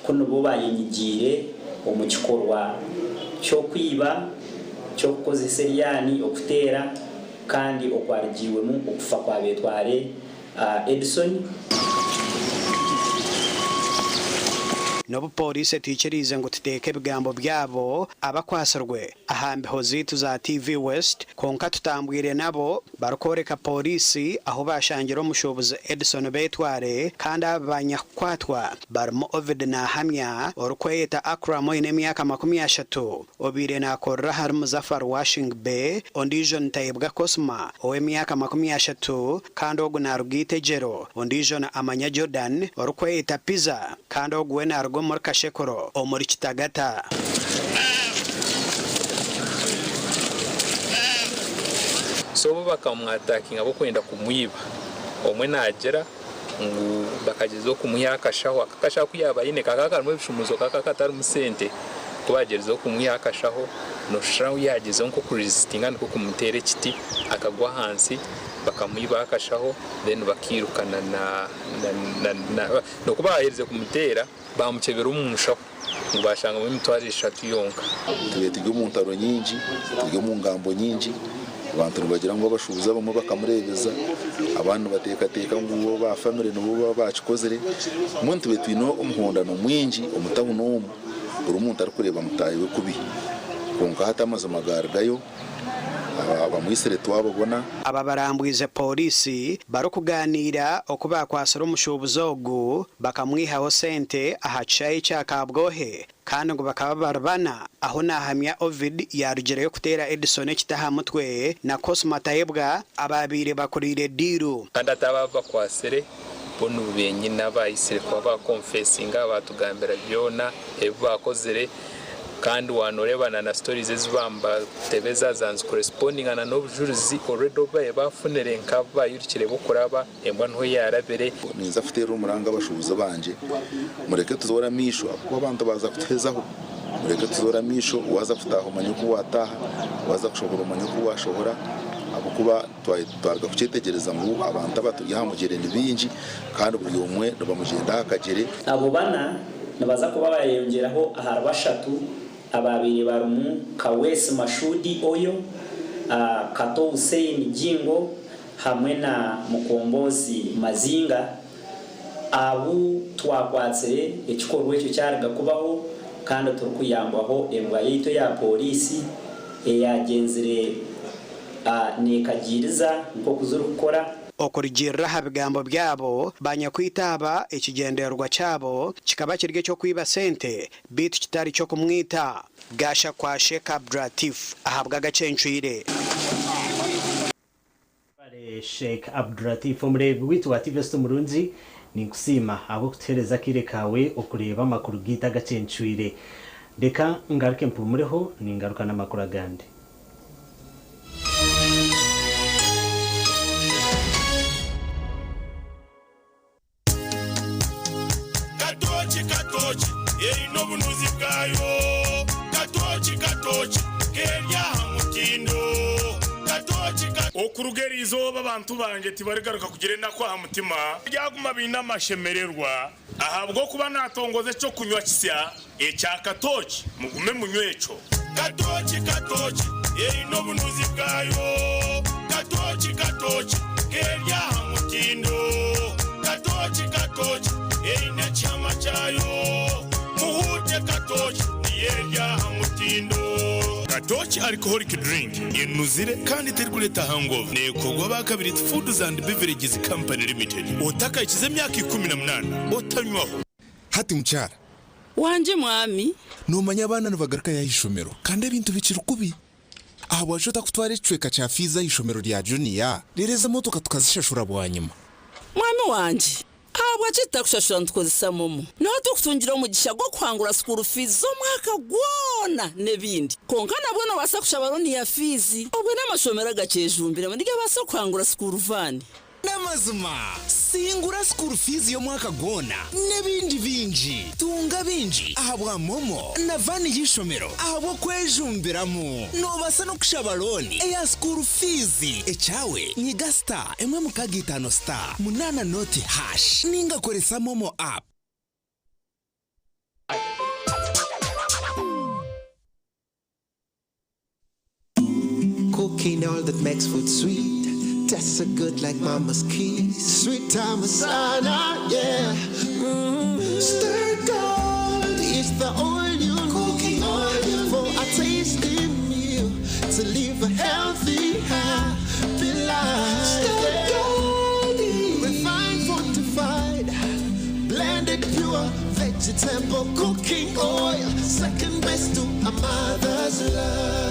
kuno bo bayinyigire umukikorwa cyo kwiba cyo kukoza seriyani okutera kandi okwarigiwe mu okufa kwa Betware Edison nobu police tikirize ngo tuteke bigambo byabo abakwasarwe ahambe hozitu za TV West konka tutambwire nabo barukoreka polisi aho bashangiro mushoboze Edison Betware kandi abanyakwatwa barmo Ovid na hamya orukweta Akramo ine myaka 30 obire na korra har Muzaffar Washing Bay ondijon tayebwa Cosma owe myaka 30 kandi oguna rugite jero ondijon amanya Jordan orukweta Pizza kandi ogwe na muri Kashekoro omuri Kitagata so bakamwatakinga abo kwenda kumwiba omwe nagera ngo bakagezo kumuyakashaho akakasha kuyaba yine kakaka mu bishumuzo kakatari musente kubagerezaho kumwihakashaho noshiraho yagezeho nko kuresistinga nko kumutere kiti akagwa hansi bakamwibakashaho then bakirukana no kubahereze kumutera bamukebera umushaho ngubashanga mu mitwari 3 yonka tubete mu ntaro nyinji mu ngambo nyinji abantu bagira ngo bashubuza bamwe bakamurebeza abantu bateka ngo ba family no bacikozere umuntu betwino umuhondano mwinji umutahu no buri umuntu ari kureba mutayiwe kubi konka hatamaze amagargayo abamwisere twababona aba barambwize polisi baro kuganira okuba kwasara umushubuzogu bakamwihaho sente ahacaye cyakabwohe kandi ngo bakaba barabana aho nahamya Ovid yarugereyo kutera Edison kitahamutwe na Cosma Tayebwa ababire bakurire diru kandi atabava kwasere bono benyi nabayisire kwa ba confessinga batugambira byona ebu bakozere kandi wanorebana na stories ezibamba tebeza zanzu corresponding na no juruzi already baye bafunere nkaba yurikire bokuraba embwa nto yarabere niza afite rumuranga bashubuza banje mureke tuzora misho kuba abantu baza kutezaho mureke tuzora misho waza kutaho manyuko wataha waza kushobora manyuko washobora abukuba twarga kucitegereza ngo abantu abatugihamugere nibinji kandi buri umwe bamugenda hakagere abo bana nabaza kuba bayongeraho aharabashatu ababiri barumu Kawesi Mashudi oyo Kato Hussein Jingo hamwe na Mukombozi Mazinga abu twakwatse ikikorwa cyo cyaraga kubaho kandi turukuyangwaho embwa yito ya polisi yagenzire nekagiriza nko kuzurukora okurigirira habigambo byabo banyakwitaba ikigenderwa cyabo kikaba kirge cyo kwiba sente bitu kitari cyo kumwita gasha kwa Sheikh Abdulatif ahabwa gacencuire Sheikh Abdulatif umurebe witwa Tivest Murunzi ni kusima abo kutereza kire kawe okureba makuru gita gacencuire deka ngaruke mpumureho ni ngaruka namakuru agande no bunuzi bwayo katochi kenya mutindo katochi okurugerizo abantu banje tibarigaruka kugire nakwa hamutima byaguma binamashemererwa ahabwo kuba natongoze cyo kunywa kisya ecya katochi mugume munywecho katochi no bunuzi bwayo katochi kenya mutindo katochi ine chama chayo muhute katochi niyeya mutindo katochi alcoholic drink yenuzire kandi terkuleta hangover nekogwa bakabiri Foods and Beverages Company Limited otaka ikize myaka 18 otanywaho hati mchara wanje mwami numanya abana nubagaruka yahishomero kandi ibintu bicira kubi abo wajota kutwara icweka cha fiza yishomero rya Junior rireza motoka tukazishashura bwanyuma mwami wanje abo acita kushashura ntukozisa momo naho tukutungira umugisha gwo kwangura school fees zo mwaka gwona nebindi konka nabona basakusha baroni ya fees obwe n'amashomera gacejumbire muri ge basa kwangura school van namazuma singura school fees yo mwaka gwona nebindi binji tunga binji ahabwa momo na van yishomero abo kwejumbiramo no basa no kushabaroni ya school fees echawe nyiga star emwe mukagitano star munana noti hash ninga koresa momo app cooking all that makes food sweet. Tastes so good like mama's keys. Sweet Tamasana, yeah. Stir gold is the oil you cooking oil for a tasty meal to live a healthy, happy life. Stir gold, refined, fortified, blended pure vegetable cooking oil, second best to a mother's love.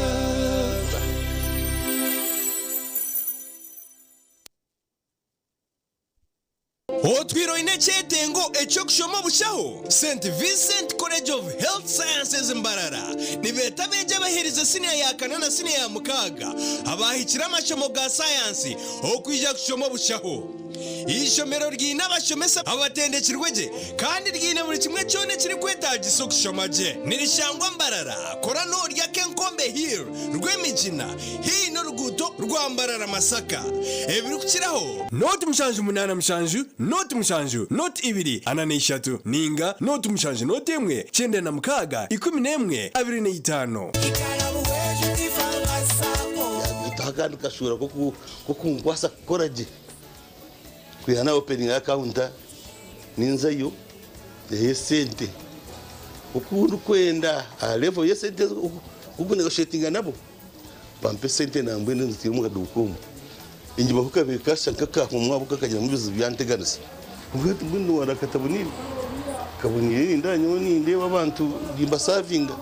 Otwiro inechetengo echokushomo bushaho St. Vincent College of Health Sciences Mbarara nibeta beje baheriza senior ya kanana senior ya mukaga abahikira amashomo ga science okwija kushomo bushaho ishomero ryina abashomesa abatendekirweje kandi ryine buri kimwe cyone kiri kwetagiso kushomaje nirishangwa mbarara korano rya Kenkombe Hill rw'emikina hino ruguto rwambarara Masaka ebiri kukiraho noti mushanju munana mushanju noti mushanju noti ibiri anane ishatu ninga noti mushanju noti emwe cyende na mukaga 11 25 Takandi kashura ko kungwasa koraje kuyana opening account ninzayo yesente ukundu kwenda level yesente ubu negotiating nabo pampe sente nambwe nzitimu kadukumu injiba kukabekasha nkaka kumwabuka kajya mu bizu byanteganisa ubwo bundu warakatabunini kabunini ndanyo ndeba abantu gimba savinga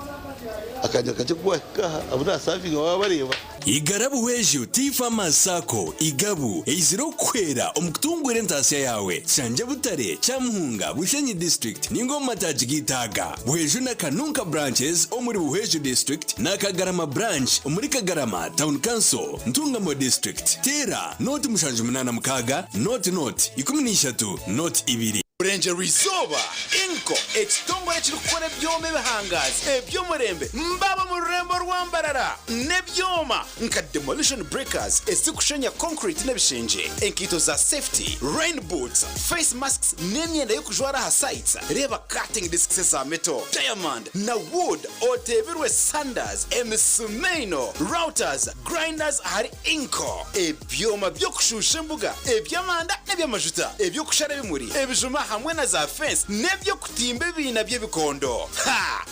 akajya kaje kwaka abura savinga baba bareba Igarabu weju Tifa Masako igabu eiziro kwera omukutungwire ntasiya yawe Sanja Butare Chamuhunga Bushenyi district Ningoma tajigitaga Buheju na Kanunka branches omuri Buheju district na Kagarama branch omuri Kagarama town council Ntungamo district Tera noti mushanju munana mukaga noti 13 noti ibiri Burenje Rizoba Inko ekitongole kiri gukora byome bihangazi eby'umurembe mbaba mu rurembo rwambarara nebyoma nka demolition breakers esikushenya concrete n'ebishenje enkito za safety rain boots face masks n'emyenda yo kujwara ha sites reba cutting discs za metal diamond na wood oteberwe sanders emisumeno routers grinders hari Inko ebyoma byo kushusha mbuga ebyamanda n'ebyamajuta ebyo kushara bimuri ebijuma hamwe na za fence nebyo kutimba ibina by'ebikondo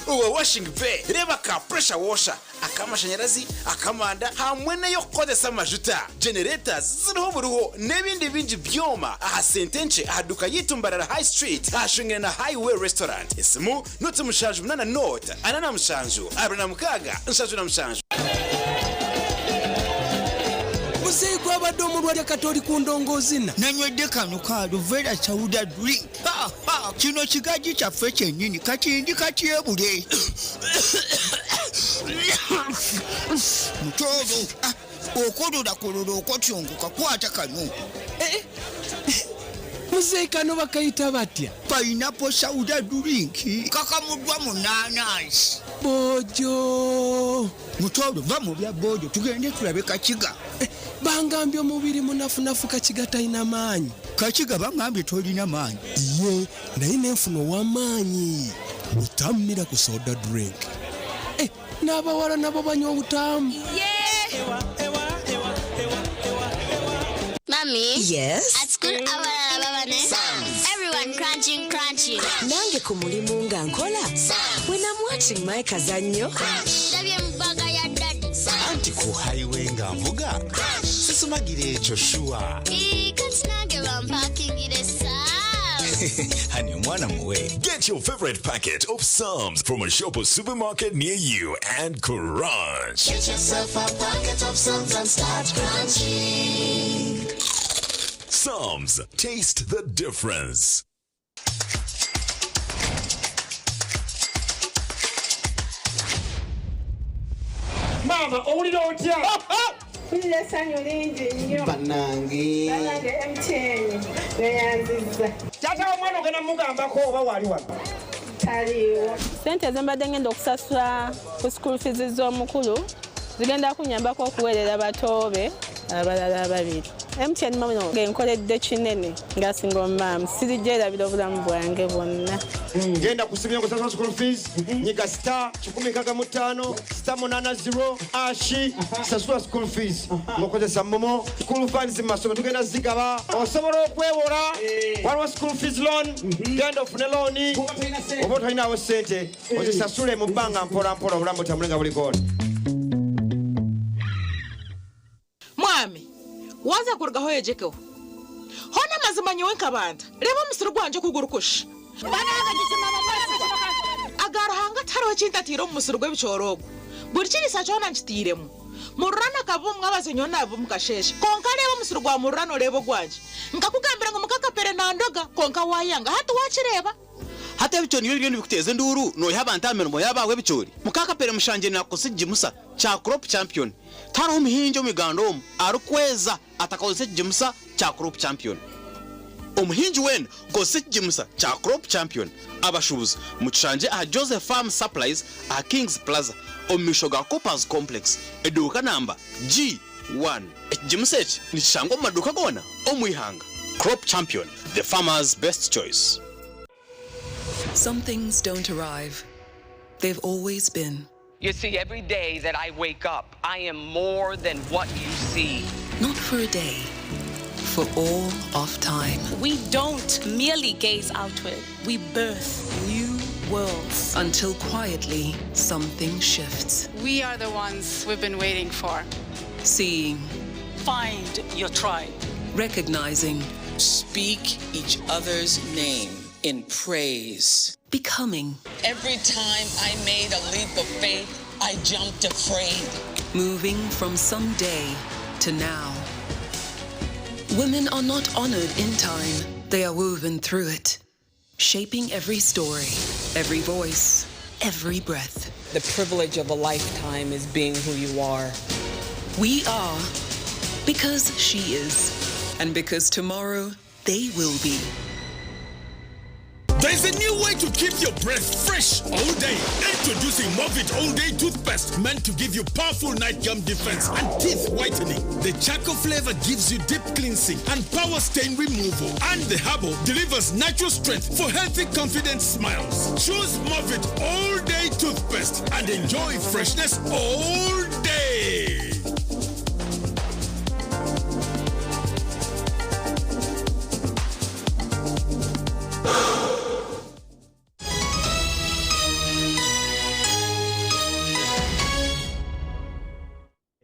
uwa washing bay reba ka pressure washer akamashanyarazi akamanda hamwe nayo kodesa majuta generators ziriho buruho nebindi binji byoma aha sentenche ahaduka yitumbarara high street ahashungire na highway restaurant isimu noti mushanju munana note anana mushanju abana mukaga nshanju na mushanju Musei kwa badomu rwa katoli kundongozina nanywedde kano ka Luvera Chauda drink kino kigaji kyaffe kyennyini kakindi katyebule mutobo okolola kolola okotyonguka kwata kano Musei kano bakayita batya Pineapple Chauda drink kakamuddwa mu nanasi bojo mutobo va mu bya bojo tugende tulabe kakiga bangambye omubiri munafunafu kakiga talina maanyi kakiga bangambye tolina maanyi ye naye nenfuna ow'amaanyi butamira ku soda drink n'abawala nabo banywa obutamu Mommy? Yes? At school, everyone crunching. Nange ku mulimu nga nkola. When I'm watching my kazanyo. Anti ku highway nga mvuga. Sisumagire ekyo shuwa. Honey, mwana muwe. Get your favorite packet of Psalms from a shop or supermarket near you and crunch. Get yourself a packet of Psalms and start crunching. Psalms, taste the difference. Mama, owulira otya? Mpulira essanyu lingi nnyo. Bannange MTN neyanzizza. Taata w'omwana ogenda mugambako oba wali wano? Taliiwo. Ssente ze mbadde ngenda okusasula ku school fees z'omukulu zigenda kunnyambako okuweerera batoobe abalala ababiri. MTN mama ngenkoledde kinene ng'asinga omumaamu sirijjerabira obulamu bwange bwonna. Ngenda kusibya okusasula school fees nyiga *165 *880 sasula school fees ng'okozesa momo school funds mu masomero tugenda zigaba osobola okwewola waliwo school fees loan genda ofune looni oba otalinawo ssente ozisasule mu bbanga mpola mpola obulamu butambule nga bulikoola. Mwami waza kurugaho yejekeho hona mazima nyewe nkabanda reba umusiro gwanje kugurukusha agarahanga taro kintatiro mu musiro gw'ebicorogo buri kirisa cyona nkitiremo murana kabumwe abazenyo nabo mukasheshe konka reba umusiro gwa murano rebo gwanje nkakugambira ngo mukakapere nandoga konka wayanga hatu wakireba hata bicho niyo bintu bikuteze nduru no yabantamira mo yabawe bicori mukakapere mushanje nakosije musa cha crop champion taro muhinjo migando arukweza atakaose jimusa cha crop champion omuhinji wenu kosikimusa cha crop champion abashubuzi mutushanje aha Joseph Farm Supplies aha Kings Plaza omishoga Coopers Complex eduka namba G1 ekijimusa eki nikishangwa mu maduka gona omwihanga. Crop Champion, the farmer's best choice. Some things don't arrive. They've always been. You see, every day that I wake up, I am more than what you see. Not for a day, for all of time. We don't merely gaze outward, we birth new worlds. Until quietly, something shifts. We are the ones we've been waiting for. Seeing. Find your tribe. Recognizing. Speak each other's name in praise. Becoming. Every time I made a leap of faith, I jumped afraid. Moving from someday to now. Women are not honored in time. They are woven through it. Shaping every story, every voice, every breath. The privilege of a lifetime is being who you are. We are because she is. And because tomorrow they will be. There's a new way to keep your breath fresh all day. Introducing Movit All Day Toothpaste, meant to give you powerful night gum defense and teeth whitening. The charcoal flavor gives you deep cleansing and power stain removal. And the herbal delivers natural strength for healthy, confident smiles. Choose Movit All Day Toothpaste and enjoy freshness all day.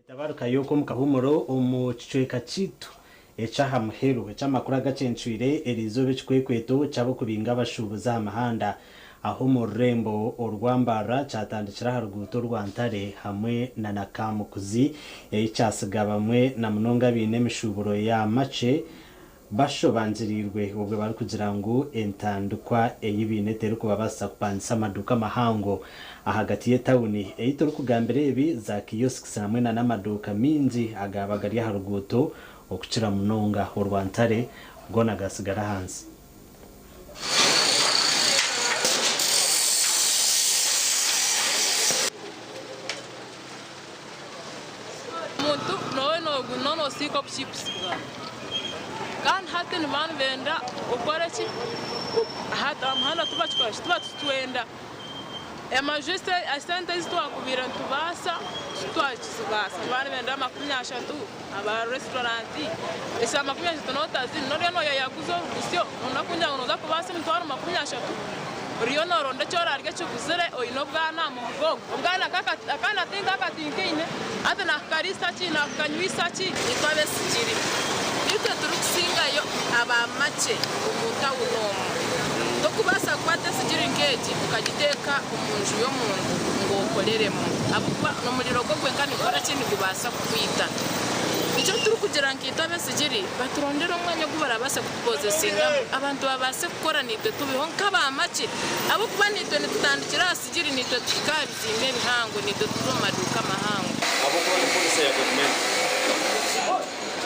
Tabaruka yoko mukahumuro omuchweka chitu echaha muheru echamakuru agacenchwire erizobe chikwekweto chabo kubinga abashubuza amahanda aho mu Rembo orwambara cyatandikira haruguto rwantare hamwe na nakamukuzi yayicyasiga bamwe na munonga bine mishuburo ya mace bashobanzirirwe ubwo bari kugira ngo entandukwa eyibine tero kubabasa kupanisa amaduka mahango ahagati ye tawuni eyitoro kugambere ebi za kiosks hamwe na namaduka minzi agabagari haruguto okucira munonga orwantare gona gasigara hansi. No seek up chips. Kan hatin man venda ukorechi hat amhana tubachkosh tuenda ema juste asante zitu akubira tubasa twachibasa bana venda makunyasha tu aba restauranti esa makunyasha tunota zin no reno yakuzo usio unakunya unoza kubasa mtwaro makunyasha tu Riona ronde chora arge chukuzere oino bwana mugongo ubwana akana tinga akatinkeine ate na karista chi na kanywisa chi itwabe sijiri ite turukusinga yo aba mache umuta unomo ndokubasa kwate sijiri ngeji ukagiteka umunju yo muntu ngo ukoreremo abukwa no muriro gwo kwenkani kora kindi kubasa kwita icyo turi kugira ngo itabe sijiri baturondera umwanya gubara base kupozesinga abantu babase gukora nitwe tubiho nk'abamace abo kuba nitwe nitutandikira sijiri nitwe tukabizime bihango nitwe tuzomaduka mahango abo kuba ni polisi ya government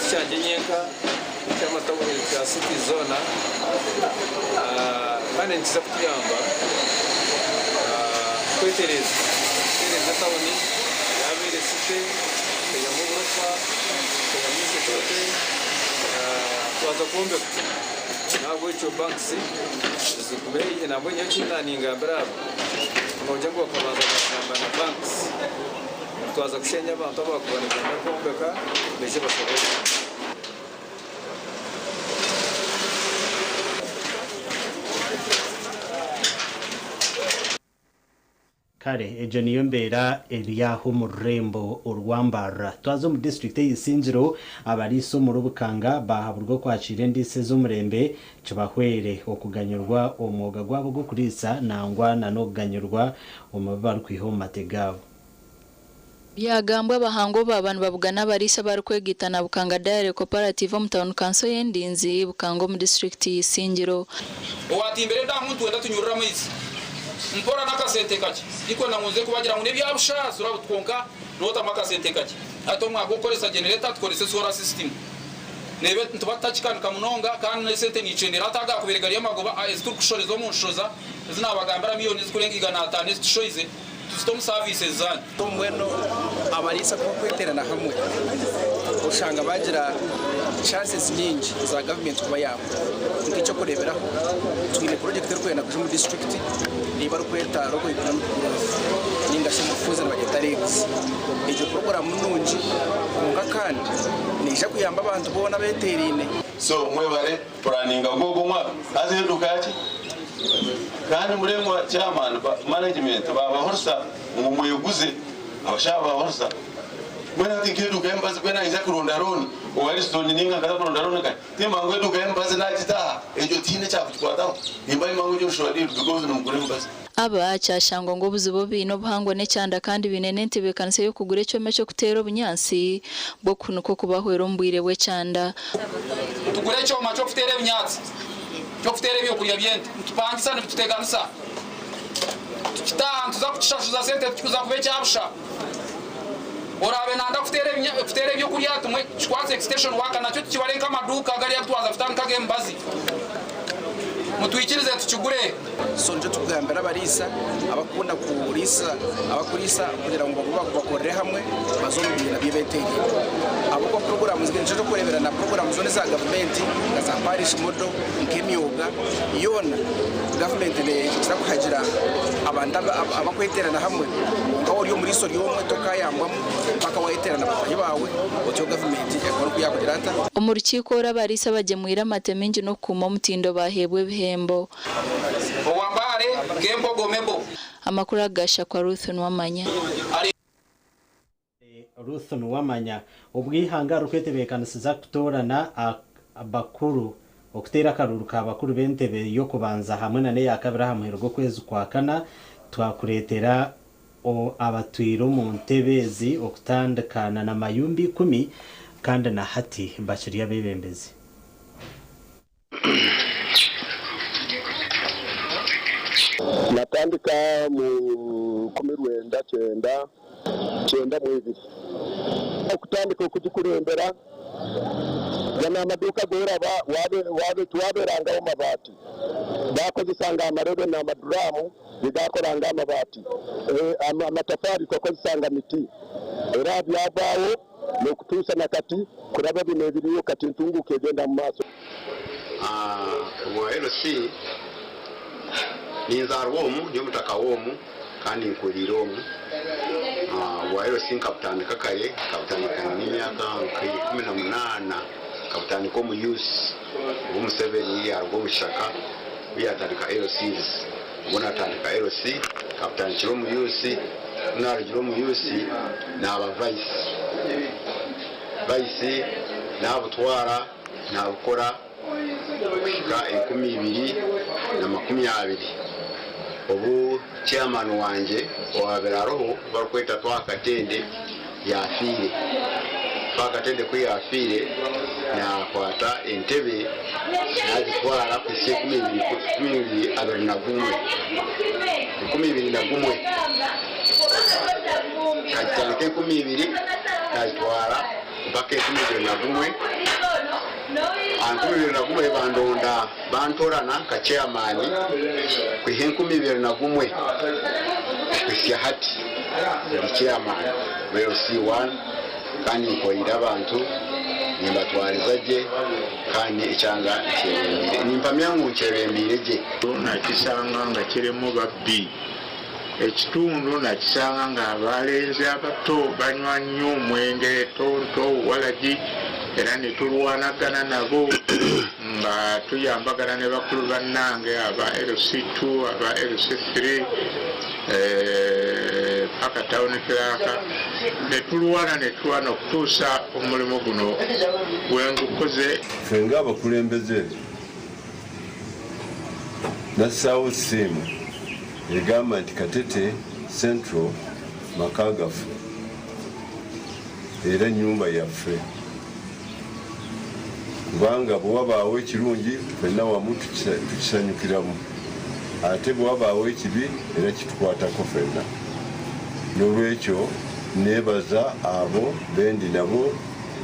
cyanje nyenka cy'amataburo ya city zone kandi nkiza kutuyamba kwetereza tawuni yabere city ya mugorofa twaza kumbe ntabwo icyo banki zikubereye ntabwo nyakina ningambira ngoje ngo kabaza kamba na banki twaza kushenya abantu bakubana kumbeka beje bashoboye kare ejo niyo mbera Eliyahu mu Rembo urwambara twazo mu district y'Isinziro abariso mu rubukanga bahaburwa kwakira ndise z'umurembe cibahwere okuganyurwa umwuga gwabo go kurisa nangwa na noganyurwa umubaro kwiho mategabo Byagambwe bahango babantu babugana barisa barukwegitana bukanga Diary Cooperative mu Town Council y'Endinzi bukango mu district y'Isinziro owati imbere nda muntu wenda tunyurira mwisi mpora nakasente kake iko nanguze kubagira ngo nebyabushaza urabutwonka nota makasente kake ato mwagukoresa generator tukorese solar system nebe ntubatakikanika munonga kandi nesente nicendera ataga kuberega riyo magoba ezituri kushoreza mu nshoza zinabagambira miliyoni zikurenga 500 zitushoize tuzitomu services zanyu tomweno abarisa ko kweterana hamwe ushanga bagira chances nyingi za government kuba yabo ngicyo kureberaho twine project yo kwenda kuje mu district niba rukweta roko economic growth ninga shimufuza bageta regs ejo program nunji kunga kandi nisha kuyamba abantu bona beterine so mwebare planning gogo mwa azinduka yaki kandi muremwa chairman management baba horsa mumuyeguze abashaba horsa mwena tinkiduka embazi kwena iza kuronda roni owariston ninga kada kuronda roni kai timba ngweduka embazi nakita ejo tine cha kutwataho nimba imangu jo shwadi because numukure embazi aba cyashangwa ngo buzibo bino buhangwa ne cyanda kandi binene ntibekanse yo kugure cyome cyo kutera obunyansi bwo kunuko kubahwero mbwire we cyanda tugure cyoma cyo kutera obunyansi cyo kutera byo kurya byente tupangisa ne tuteganisa tukitantu za kuchashuza sente tukuza kubecha abusha orabe nanda kutera byo kurya tumwe chikwaze extension waka nacyo kibarenka maduka gari yakutwaza futanka gembazi mutwikirize tukigure sonje tugambira barisa abakunda abakurisa kugira ngo bakorere hamwe bazomubira bibeteye abo ko program zigenje zo kurebera na program zone za government za parish model nk'imyuga yona government ne kirakuhagira abanda abakweterana hamwe ngaho ryo muri so ryomwe tokayambamo bakawaiterana bafaye bawe otyo government yakora kuyakugira ata umurukiko rabarisa bagemuira matemingi no kuma mutindo bahebwe bihembo owambare gembo gomebo amakuru agasha kwa Ruth Nwamanya Ruth Nwamanya ubwihanga rukwetebekanisiza kutorana abakuru okutera karuruka abakuru bentebe yo kubanza hamwe na ya kabiri hamwe kwezi kwa kana twakuretera abatwiro mu ntebezi okutandikana na mayumbi 10 kandi na hati bashiriya bebembezi natandika mu 19 mwezi okutandika kugikurembera yana amaduka gora waberanga amabati bakozisanga amarebe na maduramu bidakoranga amabati amatafari kokozisanga miti era byabawo no kutusa nakati kuraba bino biriyo kati ntunguke genda mu maso wa LC ninzarwomu yo mutakawomu kandi nkuriromu wa LC kapitani kakaye kapitani kanimyaka 18 kapitani ko mu youth bo mu 7 year go mushaka biyatandika LCs ubona atandika LC kapitani kiro mu youth naryo mu youth naba vice nabutwara nabukora kushika 2020 ubu chairman wanje waberaroho barukweta twakatende yafire twakatende kuyafire na kwata entebe nazitwara ku 2021 katanike 2020 nazitwara mpaka 2021 ankumi na gumwe bandonda bantorana ka chairman ku 2021 kwisia hati ya chairman wero C1 kandi nkoira abantu nimbatwarizaje kandi icyanga cyerembire nimpamyangu cyerembire je nakisanga nga kiremo babbi ekitundu nakisanga nga abalenzi abato banywa nnyo omwenge tonto walagi era netulwanagana nabo nga tuyambagana ne bakulu bannange aba LC2 aba LC3 paka tawuni kiraka netulwana okutuusa omulimu guno wengukoze fenga abakulembeze nassawo simu egamba nti Katete Central makagafu era nyumba yaffe kubanga bwabaawo ekirungi fenna wamu tukisanyukiramu ate bwabaawo ekibi era kitukwatako fenna n'olwekyo neebaza abo bendi nabo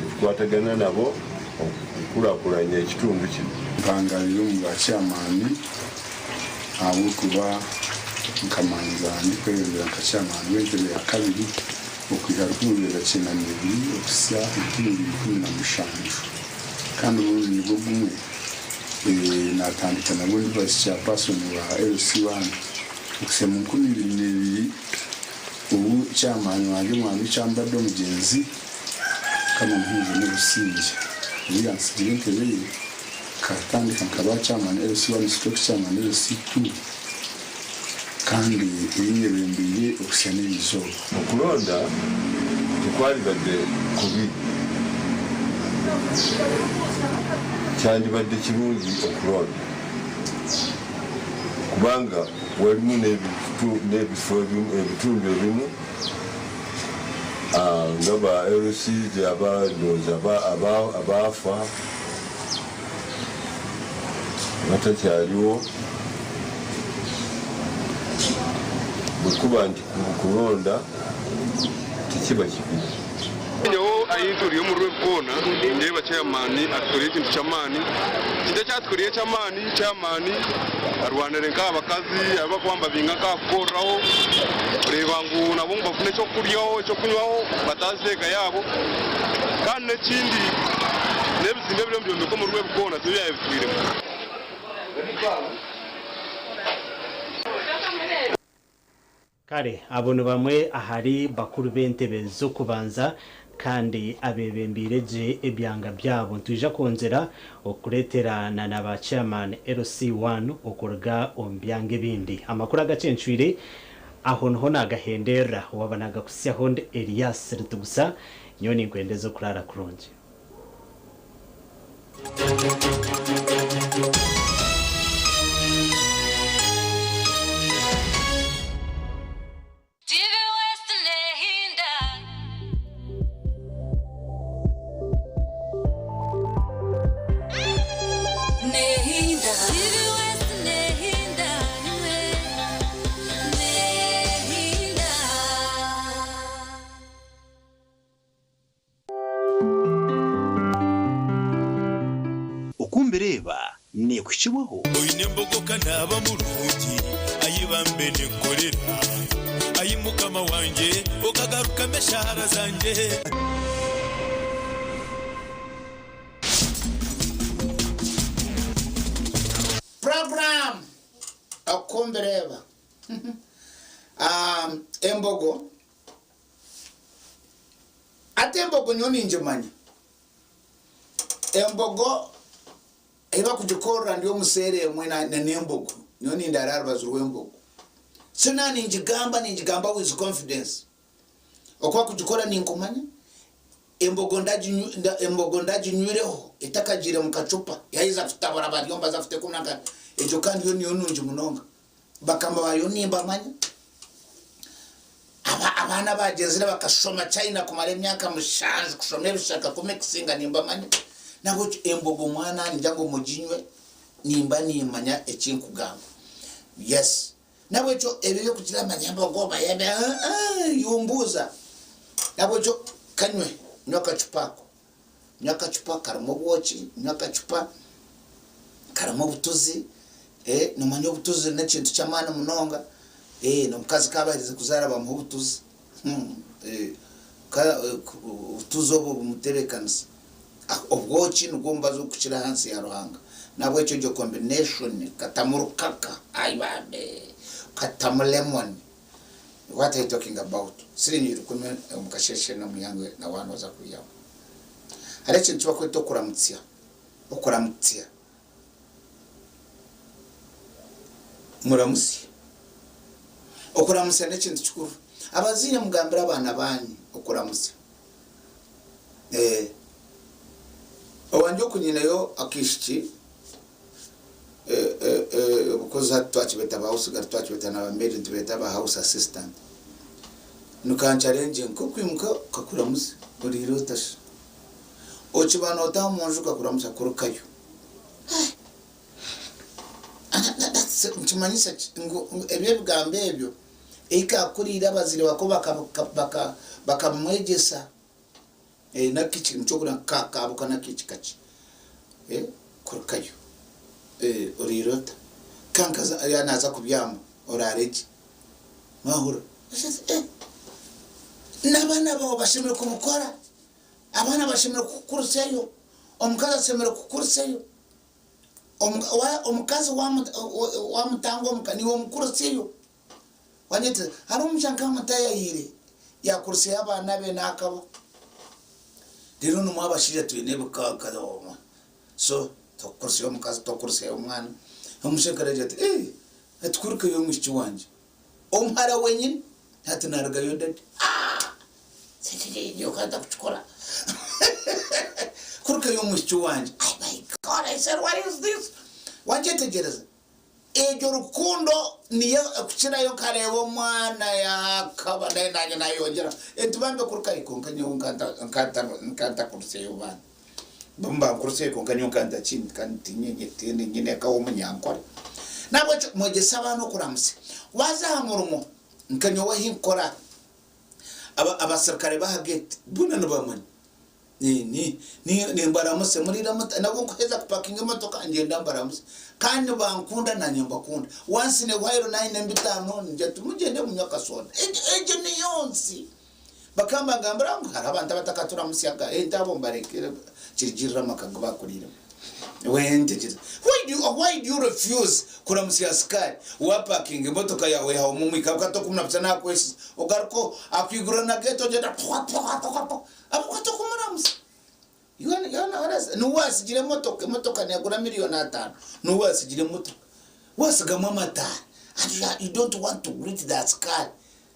tukwatagana nabo okukulakulanya ekitundu kino mpangaliro mu bakyamaani abo kuba nkamanzaani kweyongera nkakyamaani w'entebe ya kabiri okwiha 2022 okusa 2017 kandi obundi nibwo bumwe natandika nabwo ndi vice chairperson wa LC1 okusa mu 2022 ubu kyamaani wange mwami kyambadde omugenzi kama mpunzi n'obusingi uyansigira entebe ye katandika nkaba kyamaani LC1 stock kyamaani LC2 kandi ebinyebembire okusa n'ebizoba okulonda tekwalibadde kubi kyandibadde kirungi okulonda kubanga walimu n'ebifo ebitundu ebimu nga ba LC abaafa batakyaliwo bwekuba nti kulonda tekiba kibi nyewo ayintori yo mu rwebukona ndeba chairman atukoriye ikintu cy'amani kijya cyatukoriye cy'amani arwanire nk'abakazi abakwamba binga kakoraho reba ngo nabo bafune cyo kuryaho cyo kunywaho batazega yabo kandi n'ikindi n'ebizimbe byombi ko mu rwebukona byo yabitwiremo kare abono bamwe ahari bakuru b'entebe zo kubanza kandi abebembireje ebyanga byabo ntuje konzera okureterana na ba chairman LC1 okurga ombyange bindi amakuru agacenshwire aho nho nagahendera wabanaga kusyaho nde Elias Rutugusa nyoni ngwendezo kurara kurunje okumbereba nekukiwaho oyine mbogoka naba mulungi ayibambe nekolera ayimukama wanje okagaruka meshara zanje program okumbereba embogo ate embogo nyoni njemanya embogo eba kujikora ndio musere mwena nembogo nyoni ndarara bazuru embogo sina ninjigamba with confidence okwa kujikora ninkomanya embogo ndaji nywireho itakajire mukacupa yayiza kutabara baryomba zafite kunanga ejo kandi yo niyo nunji munonga bakamba bayo nimba manya abana bagezera bakashoma China kumara emyaka mushanju kushoma ebishaka kumekisinga nimba manya nabo embogo mwana njango mujinywe nimba nimanya ekinkugamba yes nabo ejo ebyo kutira manyamba ngoma yabe yumbuza nabo ejo kanywe nyoka chupa karamo bwoki nyoka chupa karamo butuzi nomanyo butuzi n'ekintu cy'amana munonga nomukazi kabarize kuzara bamuha butuzi butuzi obo bumuterekanisa obwoki nugomba zo kukira hansi ya ruhanga nabwo icyo cyo combination katamurukaka ayibambe katamulemon what are you talking about sirinyi rukume mukasheshe na muyango na wano za kuyaho areke ntuba kweto okuramutsia muramusi okuramutsia n'ekintu kikuru abazinya mugambira abana banyu okuramutsia owanjo kunyineyo akishiki bukoza twakibeta ba house gar twakibeta na bambere ntibeta ba house assistant nukanchallenge nko kwimuka kakuramuze uriro tash ochibano tamunju kakuramuza kurukayo ntimanyisa ebyo bigambe ebyo ikakurira bazire bako bakamwegesa nakichi mchokura kakabuka nakichi kachi kurukayo urirota kankaza yanaza kubyama orareje mahura nabana babo bashimira kumukora abana bashimira kukuruseyo omukaza semera kukuruseyo omukazi wa mutango omukani wo mukuruseyo wanyete hari umushanka mutaya yire yakuruse abana be nakaba rero no mwabashije tuyine bukaka oma so tokuruse omukazi tokuruse omwana omushekara jete atkuruka yo mushiki wanje omhara wenyine hati narga yodade sitije yo kata kuchukora kuruka yo mushiki wanje oh my god I said what is this wajete gereza ejo rukundo niyo kuchira yo karebo mwana ya kaba nanye nayongera entubambe kuruka ikonkanye nkanta kuruse yo bana bamba kuruse ikonkanye nkanta chini kandi nyenye nyine ka omunyankora nabo mogesa abantu kuramuse wazamurumo nkanyo wahinkora abasirikare bahagete buna nabamani ni mbaramuse murira nabo kuheza kupakinga imotoka ngenda mbaramuse kandi bankunda na nyamba kunda once ne wairo 9 nje tumugende munyakasoda eje ni yonsi bakamba ngambara ngo harabanta batakatura musyaga ndabo mbarekere kirigirira makaga bakurira wende why do you refuse kuramusya askari wa parking imotoka yawe ha umumika ukatokumna bitsana kwesi ugarko akwigura na geto je abukato kumuramusa yana arasa nuwasigire motoka nyagura miliyoni 5 nuwasigire motoka wasigamwa mata and you don't want to greet that sky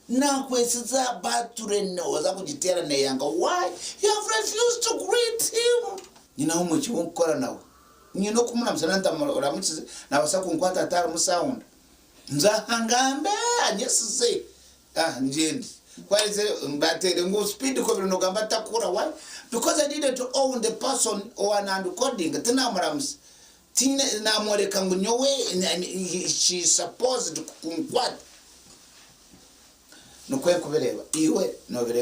na kwesiza bature no za kujitera ne yanga why you have refused to greet him nyina umuchi wonkora nawe nyino kumuna msananta oramuchize na basako nkwata atara musound nzahangambe anyesize njendi kwaize mbatere ngo speed ko bino gamba takura why because I needed to own the person or an coding tina marams tine na moreka ngo nyowe she supposed kunkwata no kwe kubereba iwe no